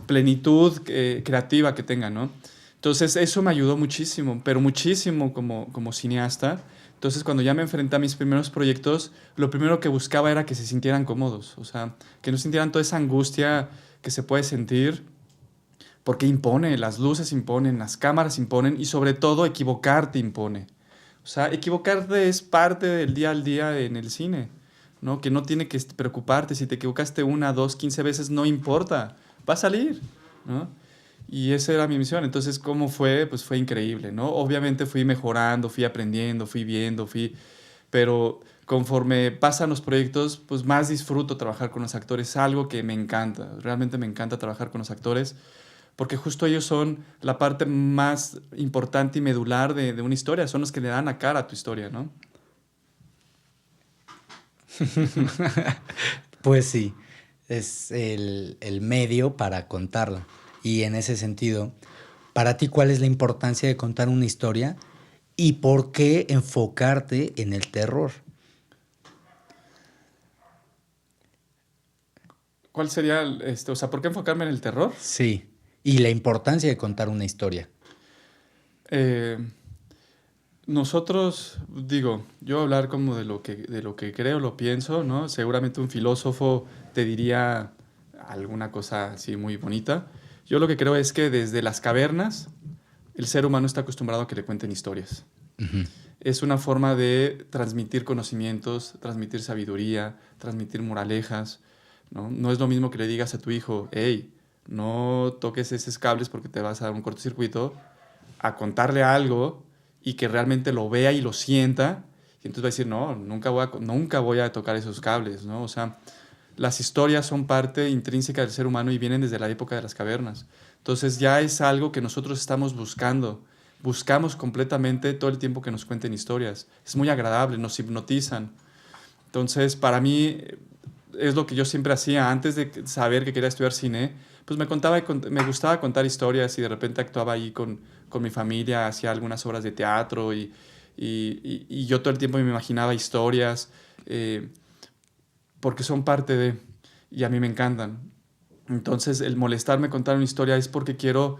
plenitud creativa que tengan, ¿no? Entonces, eso me ayudó muchísimo, pero muchísimo como cineasta. Entonces, cuando ya me enfrenté a mis primeros proyectos, lo primero que buscaba era que se sintieran cómodos, o sea, que no sintieran toda esa angustia que se puede sentir, porque impone, las luces imponen, las cámaras imponen y sobre todo equivocarte impone. O sea, equivocarte es parte del día al día en el cine, ¿no? Que no tiene que preocuparte si te equivocaste 1, 2, 15 veces, no importa, va a salir, ¿no? Y esa era mi misión. Entonces, ¿cómo fue? Pues fue increíble, ¿no? Obviamente fui mejorando, fui aprendiendo, fui viendo, pero conforme pasan los proyectos, pues más disfruto trabajar con los actores. Es algo que me encanta, realmente me encanta trabajar con los actores, porque justo ellos son la parte más importante y medular de una historia, son los que le dan la cara a tu historia, ¿no? Pues sí, es el medio para contarla. Y en ese sentido, para ti, ¿cuál es la importancia de contar una historia y por qué enfocarte en el terror? ¿Cuál sería, o sea, por qué enfocarme en el terror? Sí, y la importancia de contar una historia. Eh, Nosotros, digo, yo hablar como de lo que creo, lo pienso, ¿no? Seguramente un filósofo te diría alguna cosa así muy bonita. Yo lo que creo es que desde las cavernas el ser humano está acostumbrado a que le cuenten historias. Ujú. Es una forma de transmitir conocimientos, transmitir sabiduría, transmitir moralejas, ¿no? No es lo mismo que le digas a tu hijo, hey, no toques esos cables porque te vas a dar un cortocircuito, a contarle algo y que realmente lo vea y lo sienta, y entonces va a decir, no, nunca voy a tocar esos cables, ¿no? O sea, las historias son parte intrínseca del ser humano y vienen desde la época de las cavernas. Entonces ya es algo que nosotros estamos buscando. Buscamos completamente todo el tiempo que nos cuenten historias. Es muy agradable, nos hipnotizan. Entonces, para mí, es lo que yo siempre hacía antes de saber que quería estudiar cine, pues me gustaba contar historias y de repente actuaba ahí con mi familia, hacía algunas obras de teatro y yo todo el tiempo me imaginaba historias porque son parte de, y a mí me encantan. Entonces, el molestarme contar una historia es porque quiero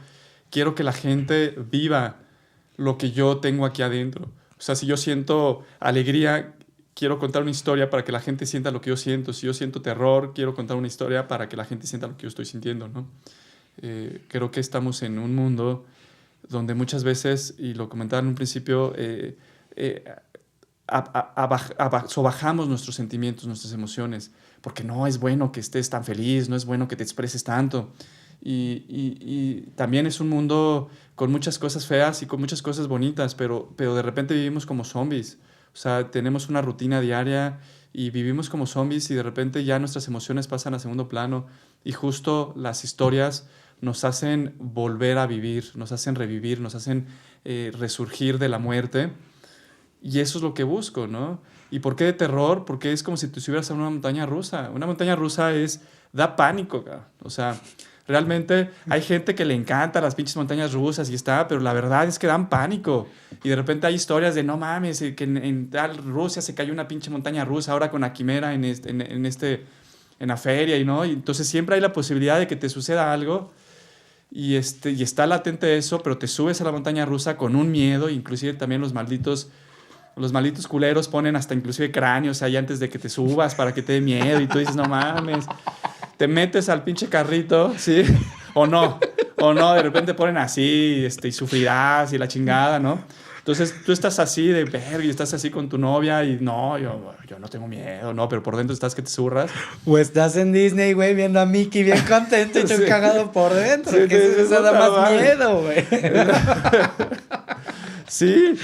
que la gente viva lo que yo tengo aquí adentro. O sea, si yo siento alegría, quiero contar una historia para que la gente sienta lo que yo siento. Si yo siento terror, quiero contar una historia para que la gente sienta lo que yo estoy sintiendo, ¿no? Creo que estamos en un mundo donde muchas veces, y lo comentaba en un principio, eh, sobajamos nuestros sentimientos, nuestras emociones, porque no es bueno que estés tan feliz, no es bueno que te expreses tanto. Y también es un mundo con muchas cosas feas y con muchas cosas bonitas, pero de repente vivimos como zombies. O sea, tenemos una rutina diaria y vivimos como zombies y de repente ya nuestras emociones pasan a segundo plano y justo las historias nos hacen volver a vivir, nos hacen revivir, nos hacen resurgir de la muerte y eso es lo que busco, ¿no? ¿Y por qué de terror? Porque es como si tú estuvieras en una montaña rusa. Una montaña rusa da pánico, cabrón. O sea, realmente hay gente que le encanta las pinches montañas rusas y está, pero la verdad es que dan pánico. Y de repente hay historias de, no mames, que en tal Rusia se cayó una pinche montaña rusa ahora con la quimera en la feria, y no. Y entonces siempre hay la posibilidad de que te suceda algo y está latente eso, pero te subes a la montaña rusa con un miedo, inclusive también los malditos culeros ponen hasta inclusive cráneos ahí antes de que te subas para que te dé miedo y tú dices, no mames, te metes al pinche carrito, ¿sí? O no, de repente ponen así, y sufrirás y la chingada, ¿no? Entonces tú estás así de verga y estás así con tu novia y no, yo no tengo miedo, no, pero por dentro estás que te zurras. O estás en Disney, güey, viendo a Mickey bien contento y tú Sí. cagado por dentro. Sí, Que eso da puta más madre. miedo, güey. Sí,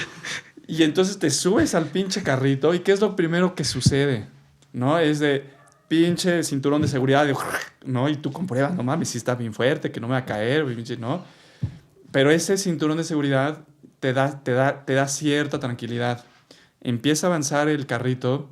y entonces te subes al pinche carrito y ¿qué es lo primero que sucede? ¿No? Es de pinche cinturón de seguridad, ¿no? Y tú compruebas, no mames, si está bien fuerte, que no me va a caer, pinche, ¿no? Pero ese cinturón de seguridad te da cierta tranquilidad. Empieza a avanzar el carrito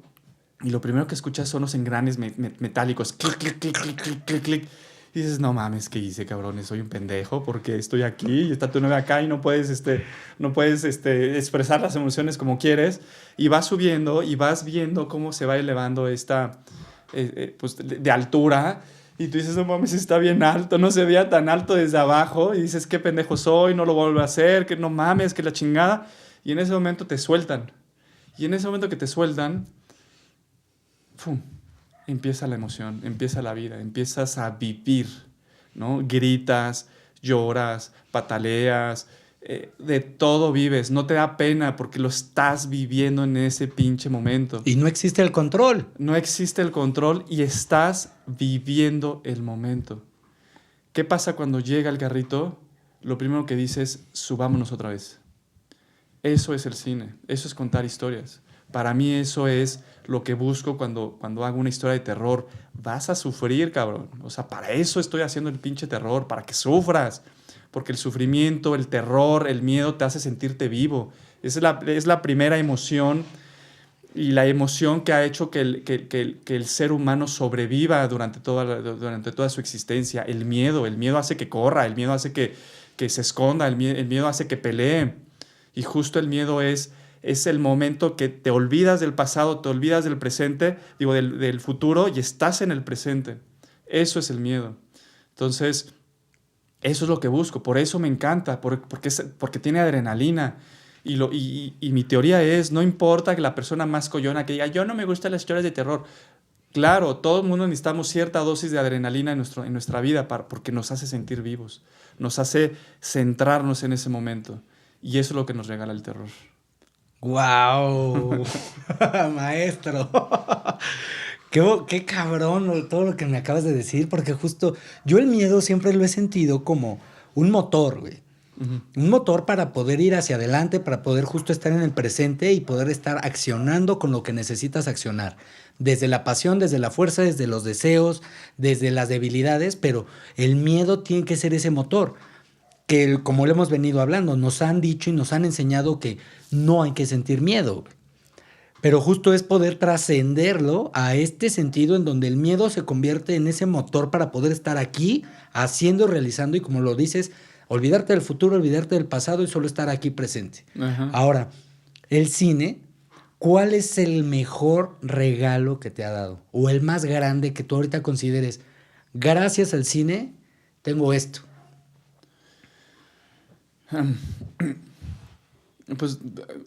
y lo primero que escuchas son los engranes metálicos. Clic, clic, clic, clic, clic, clic, clic. Y dices, no mames, ¿qué hice, cabrones? Soy un pendejo porque estoy aquí y está tu novia acá y no puedes expresar las emociones como quieres. Y vas subiendo y vas viendo cómo se va elevando pues, de altura. Y tú dices, no mames, está bien alto, no se veía tan alto desde abajo. Y dices, qué pendejo soy, no lo vuelvo a hacer, que no mames, que la chingada. Y en ese momento te sueltan. Y en ese momento que te sueltan, ¡fum! Empieza la emoción, empieza la vida, empiezas a vivir, ¿no? Gritas, lloras, pataleas, de todo vives, no te da pena porque lo estás viviendo en ese pinche momento. Y no existe el control. No existe el control y estás viviendo el momento. ¿Qué pasa cuando llega el carrito? Lo primero que dices, subámonos otra vez. Eso es el cine, eso es contar historias. Para mí eso es lo que busco cuando hago una historia de terror. Vas a sufrir, cabrón. O sea, para eso estoy haciendo el pinche terror, para que sufras. Porque el sufrimiento, el terror, el miedo te hace sentirte vivo. Es la primera emoción y la emoción que ha hecho que el ser humano sobreviva durante toda su existencia. El miedo hace que corra, el miedo hace que se esconda, el miedo hace que pelee. Y justo el miedo es el momento que te olvidas del pasado, te olvidas del presente, del futuro y estás en el presente. Eso es el miedo. Entonces, eso es lo que busco. Por eso me encanta, porque tiene adrenalina. Y mi teoría es, no importa que la persona más coyona que diga, yo no me gustan las historias de terror. Claro, todo el mundo necesitamos cierta dosis de adrenalina en nuestra vida porque nos hace sentir vivos, nos hace centrarnos en ese momento. Y eso es lo que nos regala el terror. ¡Guau! Maestro. Qué cabrón todo lo que me acabas de decir, porque justo yo el miedo siempre lo he sentido como un motor, güey. Uh-huh. Un motor para poder ir hacia adelante, para poder justo estar en el presente y poder estar accionando con lo que necesitas accionar. Desde la pasión, desde la fuerza, desde los deseos, desde las debilidades, pero el miedo tiene que ser ese motor. Que como lo hemos venido hablando, nos han dicho y nos han enseñado que no hay que sentir miedo. Pero justo es poder trascenderlo a este sentido en donde el miedo se convierte en ese motor para poder estar aquí, haciendo, realizando y como lo dices, olvidarte del futuro, olvidarte del pasado y solo estar aquí presente. Uh-huh. Ahora, el cine, ¿cuál es el mejor regalo que te ha dado? O el más grande que tú ahorita consideres, gracias al cine, tengo esto. Pues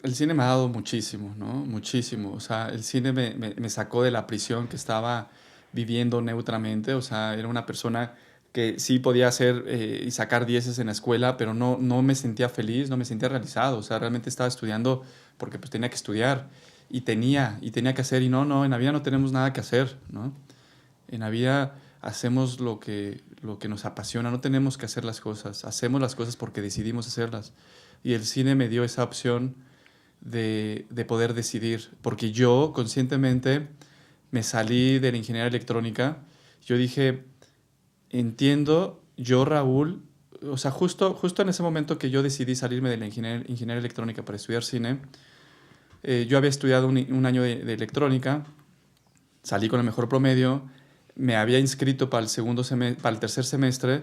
el cine me ha dado muchísimo, ¿no? Muchísimo. O sea, el cine me sacó de la prisión que estaba viviendo neutramente. O sea, era una persona que sí podía hacer y sacar dieces en la escuela, pero no me sentía feliz, no me sentía realizado. O sea, realmente estaba estudiando porque pues tenía que estudiar y tenía que hacer. Y no, en la vida no tenemos nada que hacer, ¿no? En la vida hacemos lo que nos apasiona, no tenemos que hacer las cosas, hacemos las cosas porque decidimos hacerlas. Y el cine me dio esa opción de poder decidir, porque yo conscientemente me salí de la ingeniería electrónica. Yo dije, entiendo, yo Raúl, o sea, justo en ese momento que yo decidí salirme de la ingeniería electrónica para estudiar cine, yo había estudiado un año de electrónica, salí con el mejor promedio, me había inscrito para el tercer semestre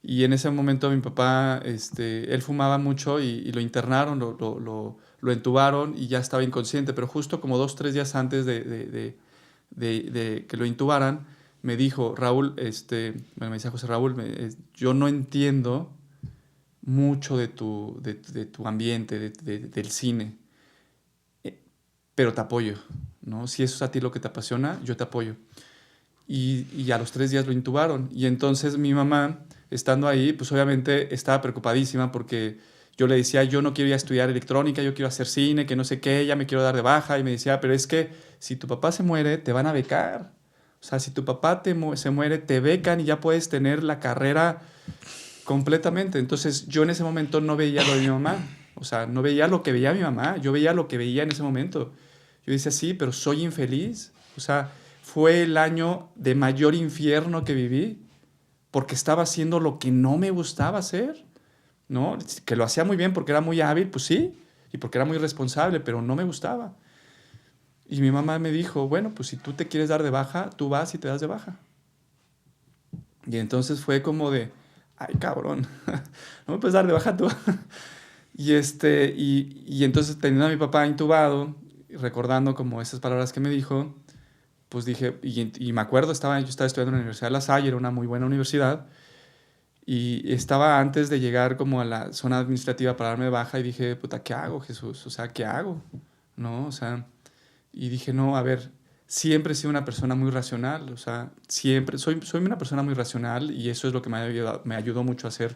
y en ese momento mi papá, él fumaba mucho y lo internaron, lo entubaron y ya estaba inconsciente, pero justo como 2, 3 días antes de que lo intubaran, me dijo, Raúl, me decía José Raúl, yo no entiendo mucho de tu ambiente, del cine, pero te apoyo, ¿no? Si eso es a ti lo que te apasiona, yo te apoyo. Y a los 3 días lo intubaron. Y entonces mi mamá, estando ahí, pues obviamente estaba preocupadísima porque yo le decía, yo no quiero ir a estudiar electrónica, yo quiero hacer cine, que no sé qué, ya me quiero dar de baja. Y me decía, pero es que si tu papá se muere, te van a becar. O sea, si tu papá se muere, te becan y ya puedes tener la carrera completamente. Entonces yo en ese momento no veía lo de mi mamá. O sea, no veía lo que veía mi mamá, yo veía lo que veía en ese momento. Yo decía, sí, pero soy infeliz. O sea, fue el año de mayor infierno que viví porque estaba haciendo lo que no me gustaba hacer, ¿no? Que lo hacía muy bien porque era muy hábil, pues sí, y porque era muy responsable, pero no me gustaba. Y mi mamá me dijo, bueno, pues si tú te quieres dar de baja, tú vas y te das de baja. Y entonces fue como de, ay, cabrón, no me puedes dar de baja tú. Y entonces teniendo a mi papá intubado, recordando como esas palabras que me dijo, pues dije, y me acuerdo, yo estaba estudiando en la Universidad de La Salle, era una muy buena universidad, y estaba antes de llegar como a la zona administrativa para darme de baja y dije, puta, ¿qué hago, Jesús? O sea, ¿qué hago? ¿No? O sea, y dije, no, a ver, siempre he sido una persona muy racional, o sea, siempre, soy una persona muy racional y eso es lo que me ayudó mucho a ser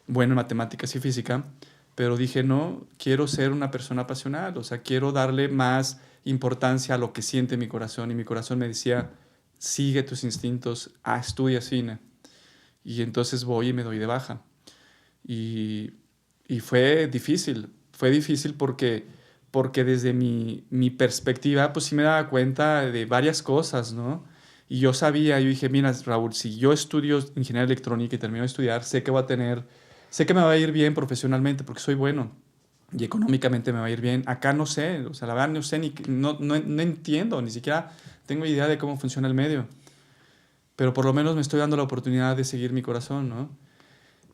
bueno en matemáticas y física, pero dije, no, quiero ser una persona pasional, o sea, quiero darle más importancia a lo que siente mi corazón. Y mi corazón me decía, sigue tus instintos, estudia cine. Y entonces voy y me doy de baja. Y, y fue difícil porque desde mi perspectiva, pues sí me daba cuenta de varias cosas, ¿no? Y yo sabía, yo dije, mira, Raúl, si yo estudio ingeniería electrónica y termino de estudiar, sé que me va a ir bien profesionalmente porque soy bueno y económicamente me va a ir bien. Acá no sé, o sea, la verdad no sé, no entiendo, ni siquiera tengo idea de cómo funciona el medio. Pero por lo menos me estoy dando la oportunidad de seguir mi corazón, ¿no?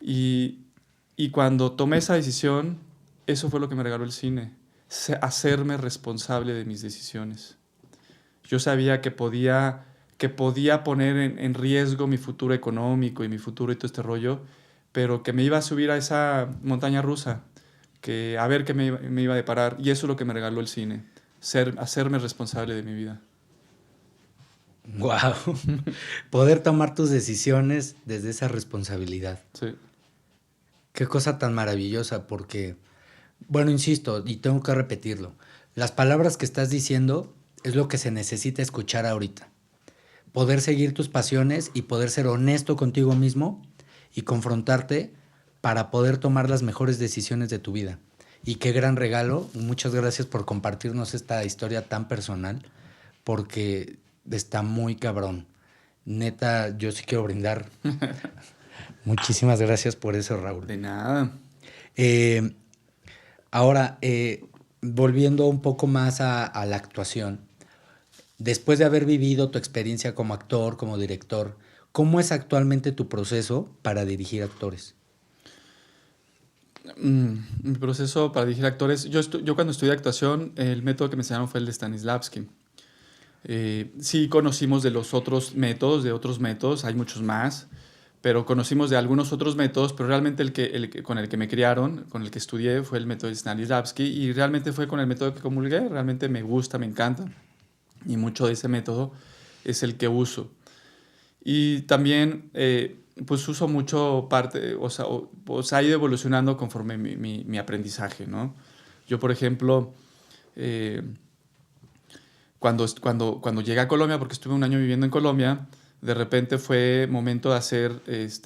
Y, y cuando tomé esa decisión, eso fue lo que me regaló el cine, hacerme responsable de mis decisiones. Yo sabía que podía poner en riesgo mi futuro económico y mi futuro y todo este rollo, pero que me iba a subir a esa montaña rusa, que a ver qué me iba a deparar. Y eso es lo que me regaló el cine, hacerme responsable de mi vida. Wow. Poder tomar tus decisiones desde esa responsabilidad. Sí. Qué cosa tan maravillosa, porque, bueno, insisto, y tengo que repetirlo, las palabras que estás diciendo es lo que se necesita escuchar ahorita. Poder seguir tus pasiones y poder ser honesto contigo mismo y confrontarte para poder tomar las mejores decisiones de tu vida. Y qué gran regalo. Muchas gracias por compartirnos esta historia tan personal, porque está muy cabrón. Neta, yo sí quiero brindar. Muchísimas gracias por eso, Raúl. De nada. Eh, Ahora, volviendo un poco más a la actuación, después de haber vivido tu experiencia como actor, como director, ¿cómo es actualmente tu proceso para dirigir actores? Mi proceso para dirigir actores, yo cuando estudié actuación, el método que me enseñaron fue el de Stanislavski. Sí conocimos de los otros métodos, hay muchos más, pero conocimos de algunos otros métodos, pero realmente con el que me criaron, con el que estudié, fue el método de Stanislavski y realmente fue con el método que comulgué, realmente me gusta, me encanta y mucho de ese método es el que uso. Y también pues uso mucho parte, o sea, ha ido evolucionando conforme mi aprendizaje, ¿no? Yo, por ejemplo, eh, cuando llegué a Colombia, porque estuve un año viviendo en Colombia, de repente fue momento de hacer,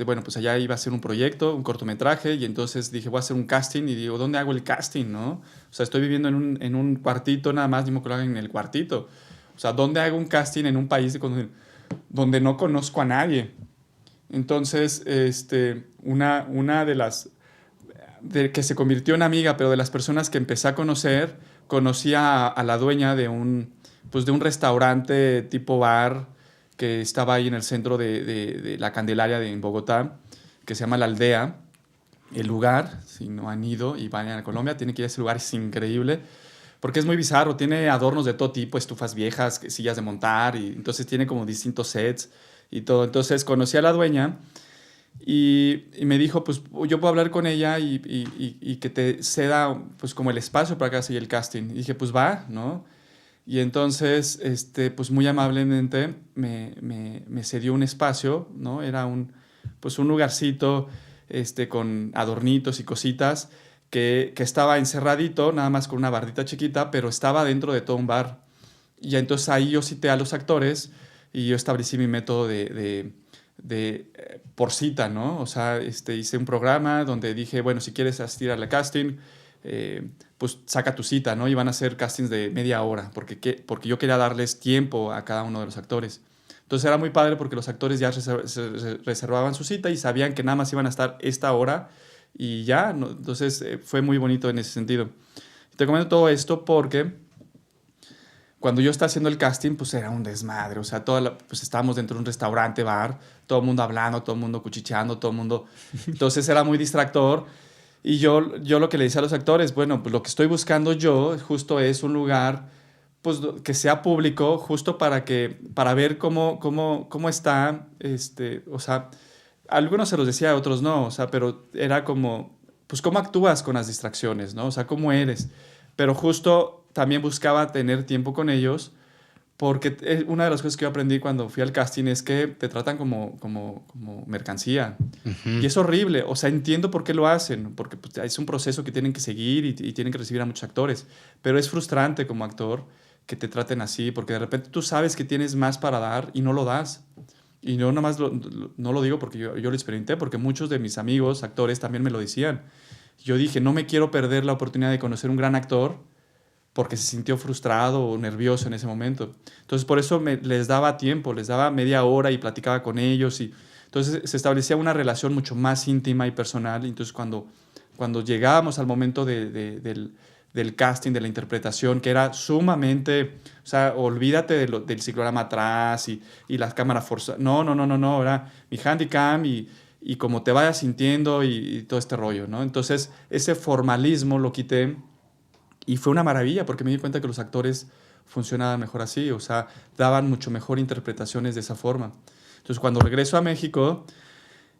bueno, pues allá iba a hacer un proyecto, un cortometraje, y entonces dije, voy a hacer un casting, y digo, ¿dónde hago el casting, no? O sea, estoy viviendo en un cuartito nada más, mismo que lo hagan en el cuartito. O sea, ¿dónde hago un casting en un país donde no conozco a nadie? Entonces, una de las que se convirtió en amiga, pero de las personas que empecé a conocer, conocí a la dueña pues de un restaurante tipo bar que estaba ahí en el centro de la Candelaria en Bogotá, que se llama La Aldea. El lugar, si no han ido y van a Colombia, tienen que ir a ese lugar, es increíble, porque es muy bizarro, tiene adornos de todo tipo, estufas viejas, sillas de montar, y entonces tiene como distintos sets y todo. Entonces conocí a la dueña y me dijo, pues yo puedo hablar con ella y que te ceda pues como el espacio para que hagas ahí el casting. Y dije, pues va, ¿no? Y entonces, pues muy amablemente me cedió un espacio, ¿no? Era pues un lugarcito con adornitos y cositas que estaba encerradito, nada más con una bardita chiquita, pero estaba dentro de todo un bar. Y entonces ahí yo cité a los actores y yo establecí mi método por cita, ¿no? O sea, hice un programa donde dije, bueno, si quieres asistir al casting, pues saca tu cita, ¿no? Y van a hacer castings de media hora, porque yo quería darles tiempo a cada uno de los actores. Entonces era muy padre porque los actores ya reservaban su cita y sabían que nada más iban a estar esta hora y ya, ¿no? Entonces fue muy bonito en ese sentido. Te comento todo esto porque cuando yo estaba haciendo el casting, pues era un desmadre. O sea, pues estábamos dentro de un restaurante, bar, todo el mundo hablando, todo el mundo cuchicheando, todo el mundo... Entonces era muy distractor. Y yo lo que le decía a los actores, bueno, pues lo que estoy buscando yo justo es un lugar pues, que sea público, justo para ver cómo está, o sea, a algunos se los decía, a otros no, o sea, pero era como, pues cómo actúas con las distracciones, ¿no? O sea, cómo eres. Pero justo también buscaba tener tiempo con ellos Porque una de las cosas que yo aprendí cuando fui al casting es que te tratan como mercancía. Y es horrible. O sea, entiendo por qué lo hacen, porque pues, es un proceso que tienen que seguir y tienen que recibir a muchos actores. Pero es frustrante como actor que te traten así, porque de repente tú sabes que tienes más para dar y no lo das. Y no nada más no lo digo porque yo lo experimenté, porque muchos de mis amigos, actores, también me lo decían. Yo dije, no me quiero perder la oportunidad de conocer un gran actor porque se sintió frustrado o nervioso en ese momento. Entonces, por eso les daba tiempo, les daba media hora y platicaba con ellos. Y entonces se establecía una relación mucho más íntima y personal. Entonces, cuando llegábamos al momento del casting, de la interpretación, que era sumamente, o sea, olvídate del ciclograma atrás y las cámaras forzadas. No, no, no, no, no, era mi handicam y como te vayas sintiendo y todo este rollo, ¿no? Entonces, ese formalismo lo quité y fue una maravilla porque me di cuenta que los actores funcionaban mejor así, o sea, daban mucho mejor interpretaciones de esa forma. Entonces, cuando regreso a México,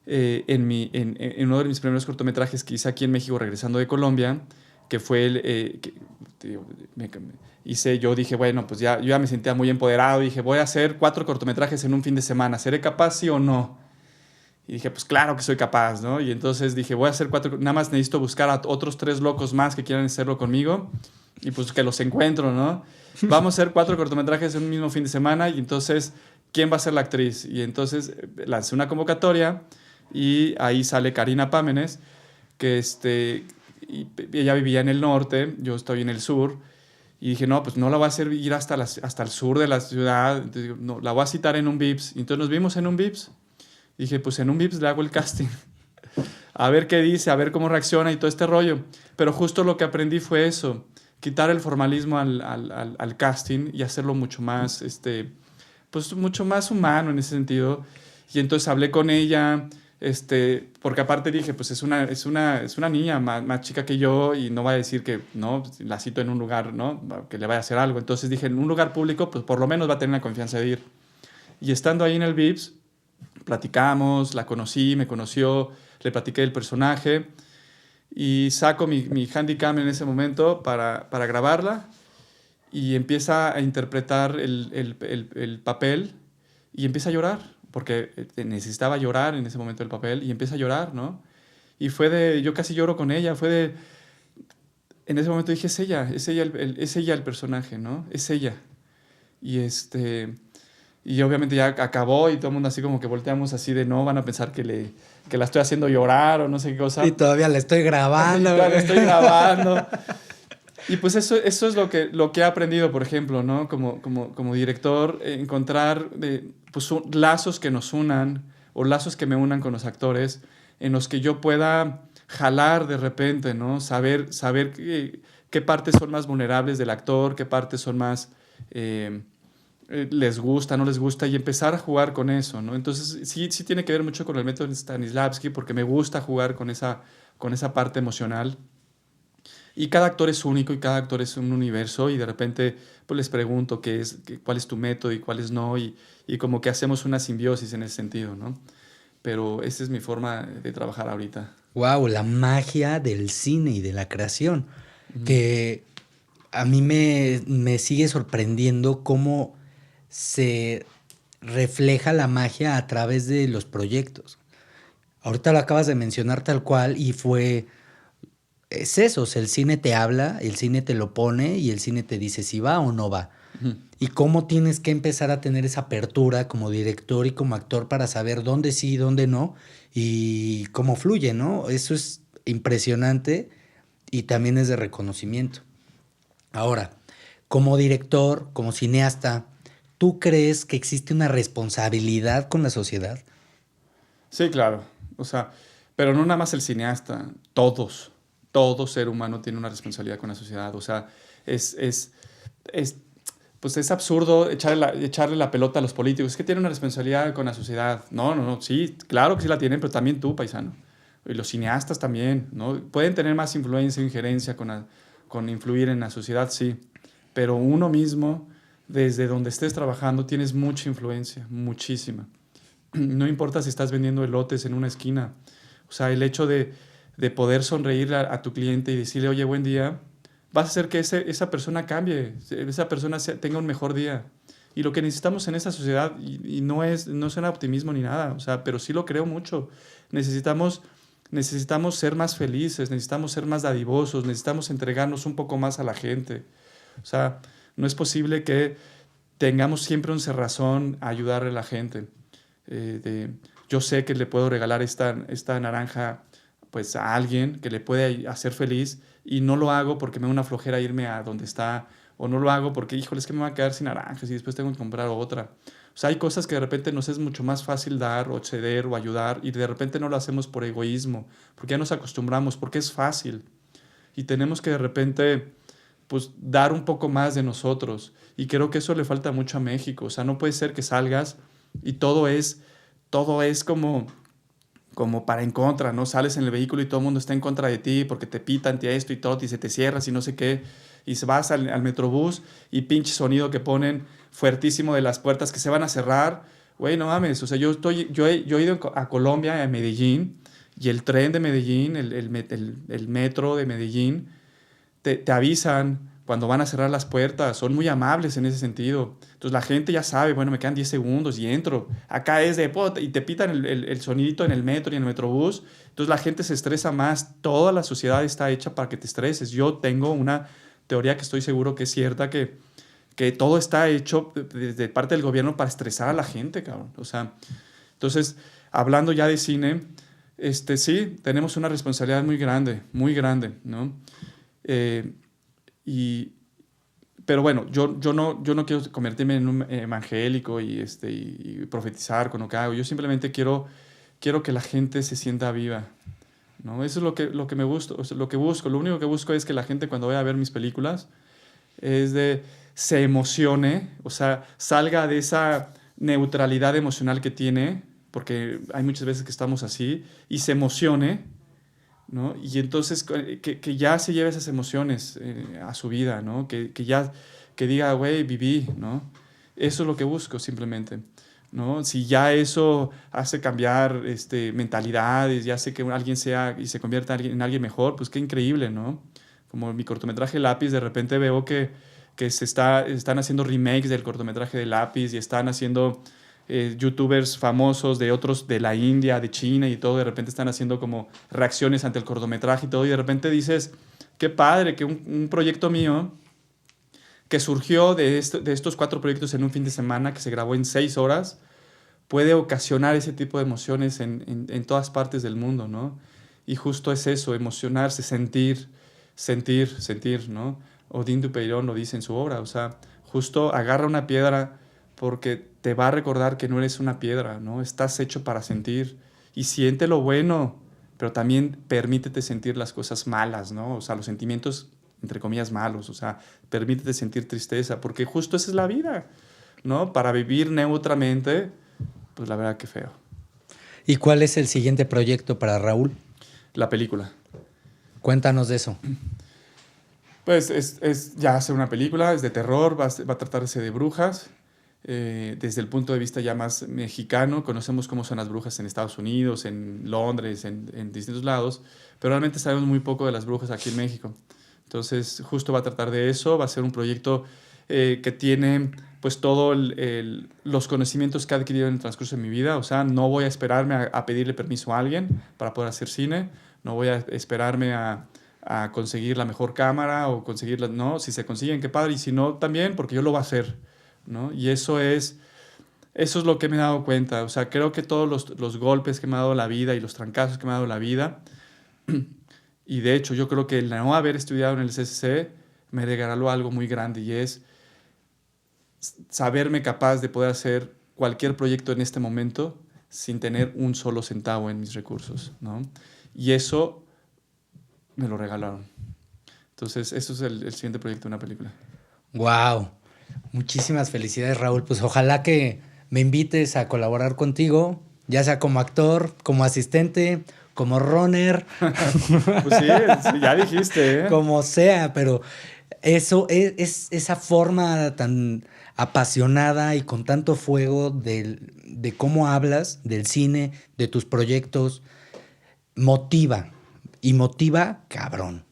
en uno de mis primeros cortometrajes que hice aquí en México, regresando de Colombia, que fue yo dije, bueno, pues ya, yo ya me sentía muy empoderado, dije, voy a hacer 4 cortometrajes en un fin de semana, ¿seré capaz, sí o no? Y dije, pues claro que soy capaz, ¿no? Y entonces dije, voy a hacer 4, nada más necesito buscar a otros 3 locos más que quieran hacerlo conmigo y pues que los encuentro, ¿no? Vamos a hacer 4 cortometrajes en un mismo fin de semana y entonces, ¿quién va a ser la actriz? Y entonces lancé una convocatoria y ahí sale Karina Pámenes, que y ella vivía en el norte, yo estoy en el sur, y dije, no, pues no la voy a hacer ir hasta el sur de la ciudad, entonces, no, la voy a citar en un Vips. Y entonces nos vimos en un Vips. Dije, pues en un Vips le hago el casting. A ver qué dice, a ver cómo reacciona y todo este rollo. Pero justo lo que aprendí fue eso, quitar el formalismo al casting y hacerlo mucho más, pues mucho más humano en ese sentido. Y entonces hablé con ella, porque aparte dije, pues es una niña más chica que yo y no va a decir que, no, la cito en un lugar, ¿no? Que le vaya a hacer algo. Entonces dije, en un lugar público, pues por lo menos va a tener la confianza de ir. Y estando ahí en el Vips, platicamos, la conocí, me conoció, le platiqué del personaje y saco mi handicam en ese momento para grabarla y empieza a interpretar el papel y empieza a llorar, porque necesitaba llorar en ese momento el papel y empieza a llorar, ¿no? Y yo casi lloro con ella, en ese momento dije, es ella el personaje, ¿no? Es ella. Y Y obviamente ya acabó y todo el mundo así como que volteamos así de no, van a pensar que la estoy haciendo llorar o no sé qué cosa. Y todavía la estoy grabando. Todavía la estoy grabando. Y pues eso es lo que he aprendido, por ejemplo, ¿no? Como director, encontrar pues, lazos que nos unan o lazos que me unan con los actores en los que yo pueda jalar de repente, ¿no? Saber qué partes son más vulnerables del actor, qué partes son más... les gusta, no les gusta, y empezar a jugar con eso, ¿no? Entonces, sí tiene que ver mucho con el método Stanislavski, porque me gusta jugar con esa parte emocional. Y cada actor es único y cada actor es un universo, y de repente pues les pregunto cuál es tu método y cuál es no, y como que hacemos una simbiosis en ese sentido, ¿no? Pero esa es mi forma de trabajar ahorita. Wow, la magia del cine y de la creación. Ujú. Que a mí me sigue sorprendiendo cómo se refleja la magia a través de los proyectos. Ahorita lo acabas de mencionar tal cual y es eso, o sea, el cine te habla, el cine te lo pone y el cine te dice si va o no va. Ujú. Y cómo tienes que empezar a tener esa apertura como director y como actor para saber dónde sí y dónde no y cómo fluye, ¿no? Eso es impresionante y también es de reconocimiento. Ahora, como director, como cineasta, ¿tú crees que existe una responsabilidad con la sociedad? Sí, claro. O sea, pero no nada más el cineasta, todo ser humano tiene una responsabilidad con la sociedad. O sea, es, pues es absurdo echarle la pelota a los políticos. Es que tienen una responsabilidad con la sociedad. No, no, no, sí, claro que sí la tienen, pero también tú, paisano. Y los cineastas también, ¿no? Pueden tener más influencia o injerencia con influir en la sociedad, sí. Pero uno mismo, desde donde estés trabajando, tienes mucha influencia, muchísima. No importa si estás vendiendo elotes en una esquina. O sea, el hecho de poder sonreír a tu cliente y decirle, oye, buen día, vas a hacer que esa persona cambie, esa persona tenga un mejor día. Y lo que necesitamos en esta sociedad, y no suena optimismo ni nada, o sea, pero sí lo creo mucho, necesitamos ser más felices, necesitamos ser más dadivosos, necesitamos entregarnos un poco más a la gente. O sea, no es posible que tengamos siempre un cerrazón a ayudarle a la gente. Yo sé que le puedo regalar esta naranja pues, a alguien que le puede hacer feliz y no lo hago porque me da una flojera irme a donde está, o no lo hago porque, híjole, es que me va a quedar sin naranjas y después tengo que comprar otra. O sea, hay cosas que de repente nos es mucho más fácil dar o ceder o ayudar y de repente no lo hacemos por egoísmo, porque ya nos acostumbramos, porque es fácil. Y tenemos que de repente pues dar un poco más de nosotros. Y creo que eso le falta mucho a México. O sea, no puede ser que salgas y todo es como para en contra, ¿no? Sales en el vehículo y todo el mundo está en contra de ti porque te pitan, te esto y todo, y se te cierras y no sé qué. Y vas al Metrobús y pinche sonido que ponen fuertísimo de las puertas que se van a cerrar. Güey, no mames. O sea, yo he ido a Colombia, a Medellín, y el tren de Medellín, el metro de Medellín, te avisan cuando van a cerrar las puertas, son muy amables en ese sentido. Entonces la gente ya sabe, bueno, me quedan 10 segundos y entro. Acá es de, y te pitan el sonidito en el metro y en el metrobús. Entonces la gente se estresa más. Toda la sociedad está hecha para que te estreses. Yo tengo una teoría que estoy seguro que es cierta, que todo está hecho de parte del gobierno para estresar a la gente, cabrón. O sea, entonces, hablando ya de cine, sí, tenemos una responsabilidad muy grande, ¿no? Eh, y, pero bueno, yo no quiero convertirme en un evangélico y profetizar con lo que hago. Yo simplemente quiero que la gente se sienta viva, ¿no? Eso es lo que me gusta, o sea, lo que busco. Lo único que busco es que la gente cuando vaya a ver mis películas se emocione, o sea, salga de esa neutralidad emocional que tiene, porque hay muchas veces que estamos así, y se emocione, ¿no? Y entonces que ya se lleve esas emociones a su vida, ¿no? Que diga, güey, viví, ¿no? Eso es lo que busco simplemente, ¿no? Si ya eso hace cambiar mentalidades, ya hace que alguien sea y se convierta en alguien mejor, pues qué increíble, ¿no? Como mi cortometraje Lápiz, de repente veo que están haciendo remakes del cortometraje de Lápiz y están haciendo youtubers famosos de otros, de la India, de China y todo, de repente están haciendo como reacciones ante el cortometraje y todo, y de repente dices, qué padre que un proyecto mío que surgió de estos 4 proyectos en un fin de semana, que se grabó en 6 horas, puede ocasionar ese tipo de emociones en todas partes del mundo, ¿no? Y justo es eso, emocionarse, sentir, ¿no? Odín Dupeirón lo dice en su obra, o sea, justo agarra una piedra porque te va a recordar que no eres una piedra, ¿no? Estás hecho para sentir y siente lo bueno, pero también permítete sentir las cosas malas, ¿no? O sea, los sentimientos, entre comillas, malos, o sea, permítete sentir tristeza, porque justo esa es la vida, ¿no? Para vivir neutramente, pues la verdad que feo. ¿Y cuál es el siguiente proyecto para Raúl? La película. Cuéntanos de eso. Pues es ya hacer una película, es de terror, va a tratarse de brujas. Desde el punto de vista ya más mexicano, conocemos cómo son las brujas en Estados Unidos, en Londres, en distintos lados, pero realmente sabemos muy poco de las brujas aquí en México. Entonces, justo va a tratar de eso, va a ser un proyecto que tiene pues todos los conocimientos que he adquirido en el transcurso de mi vida, o sea, no voy a esperarme a pedirle permiso a alguien para poder hacer cine, no voy a esperarme a conseguir la mejor cámara o conseguirla, no, si se consiguen, qué padre, y si no, también, porque yo lo voy a hacer, ¿no? Y eso es lo que me he dado cuenta. O sea, creo que todos los golpes que me ha dado la vida y los trancazos que me ha dado la vida, y de hecho yo creo que el no haber estudiado en el CCC me regaló algo muy grande y es saberme capaz de poder hacer cualquier proyecto en este momento sin tener un solo centavo en mis recursos, ¿no? Y eso me lo regalaron. Entonces, eso es el siguiente proyecto de una película. Wow. Muchísimas felicidades, Raúl. Pues ojalá que me invites a colaborar contigo, ya sea como actor, como asistente, como runner. Pues sí, ya dijiste, ¿eh? Como sea, pero eso es esa forma tan apasionada y con tanto fuego de cómo hablas del cine, de tus proyectos, motiva. Y motiva cabrón.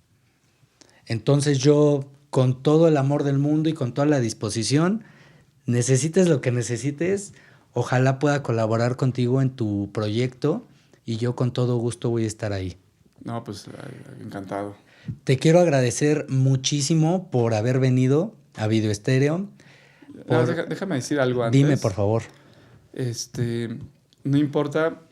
Entonces yo, con todo el amor del mundo y con toda la disposición, necesites lo que necesites, ojalá pueda colaborar contigo en tu proyecto y yo con todo gusto voy a estar ahí. No, pues encantado. Te quiero agradecer muchísimo por haber venido a Video Estéreo. Déjame decir algo antes. Dime, por favor. No importa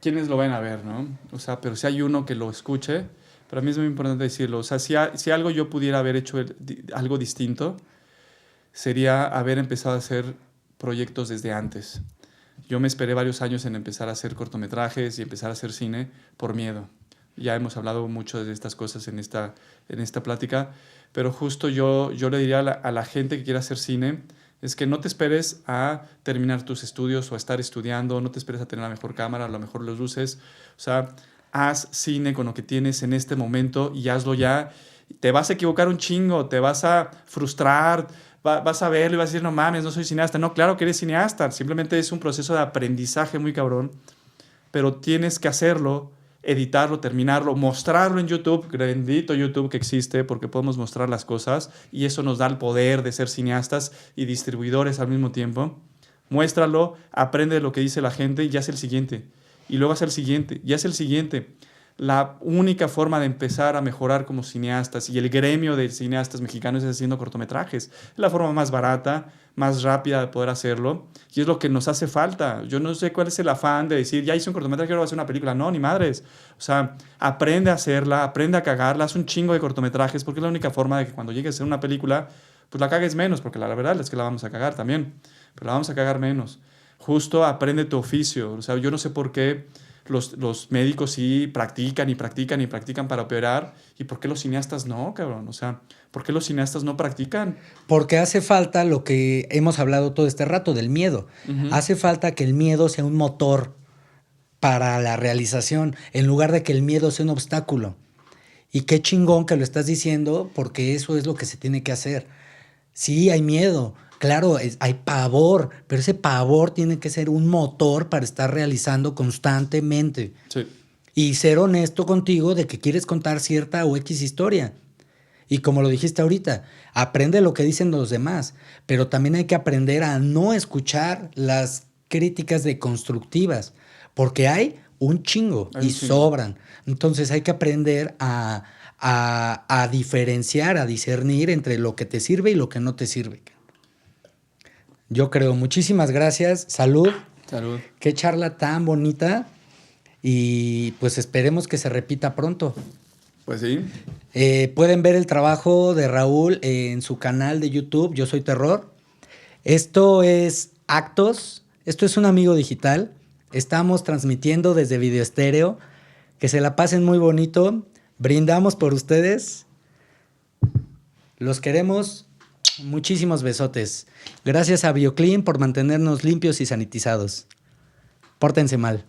quiénes lo van a ver, ¿no? O sea, pero si hay uno que lo escuche, para mí es muy importante decirlo. O sea, si algo yo pudiera haber hecho algo distinto, sería haber empezado a hacer proyectos desde antes. Yo me esperé varios años en empezar a hacer cortometrajes y empezar a hacer cine por miedo. Ya hemos hablado mucho de estas cosas en esta plática, pero justo yo le diría a la gente que quiera hacer cine, es que no te esperes a terminar tus estudios o a estar estudiando, no te esperes a tener la mejor cámara, a lo mejor las luces. O sea, haz cine con lo que tienes en este momento y hazlo ya. Te vas a equivocar un chingo, te vas a frustrar, vas a verlo y vas a decir, no mames, no soy cineasta. No, claro que eres cineasta, simplemente es un proceso de aprendizaje muy cabrón, pero tienes que hacerlo, editarlo, terminarlo, mostrarlo en YouTube, bendito YouTube que existe porque podemos mostrar las cosas y eso nos da el poder de ser cineastas y distribuidores al mismo tiempo. Muéstralo, aprende lo que dice la gente y haz el siguiente. Y luego haz el siguiente y haz el siguiente. La única forma de empezar a mejorar como cineastas y el gremio de cineastas mexicanos es haciendo cortometrajes. Es la forma más barata, más rápida de poder hacerlo y es lo que nos hace falta. Yo no sé cuál es el afán de decir, ya hice un cortometraje, ahora voy a hacer una película. No, ni madres. O sea, aprende a hacerla, aprende a cagarla, haz un chingo de cortometrajes porque es la única forma de que cuando llegues a hacer una película, pues la cagues menos, porque la verdad es que la vamos a cagar también, pero la vamos a cagar menos. Justo aprende tu oficio. O sea, yo no sé por qué los médicos sí practican y practican y practican para operar. ¿Y por qué los cineastas no, cabrón? O sea, ¿por qué los cineastas no practican? Porque hace falta lo que hemos hablado todo este rato, del miedo. Hace falta que el miedo sea un motor para la realización, en lugar de que el miedo sea un obstáculo. Y qué chingón que lo estás diciendo, porque eso es lo que se tiene que hacer. Sí, hay miedo. Claro, hay pavor, pero ese pavor tiene que ser un motor para estar realizando constantemente. Sí. Y ser honesto contigo de que quieres contar cierta o X historia. Y como lo dijiste ahorita, aprende lo que dicen los demás, pero también hay que aprender a no escuchar las críticas deconstructivas, porque hay un chingo y sobran. Entonces hay que aprender a diferenciar, a discernir entre lo que te sirve y lo que no te sirve. Yo creo. Muchísimas gracias. Salud. Salud. Qué charla tan bonita. Y pues esperemos que se repita pronto. Pues sí. Pueden ver el trabajo de Raúl en su canal de YouTube, Yo Soy Terror. Esto es Actos. Esto es un amigo digital. Estamos transmitiendo desde Video Estéreo. Que se la pasen muy bonito. Brindamos por ustedes. Los queremos. Muchísimos besotes. Gracias a BioClean por mantenernos limpios y sanitizados. Pórtense mal.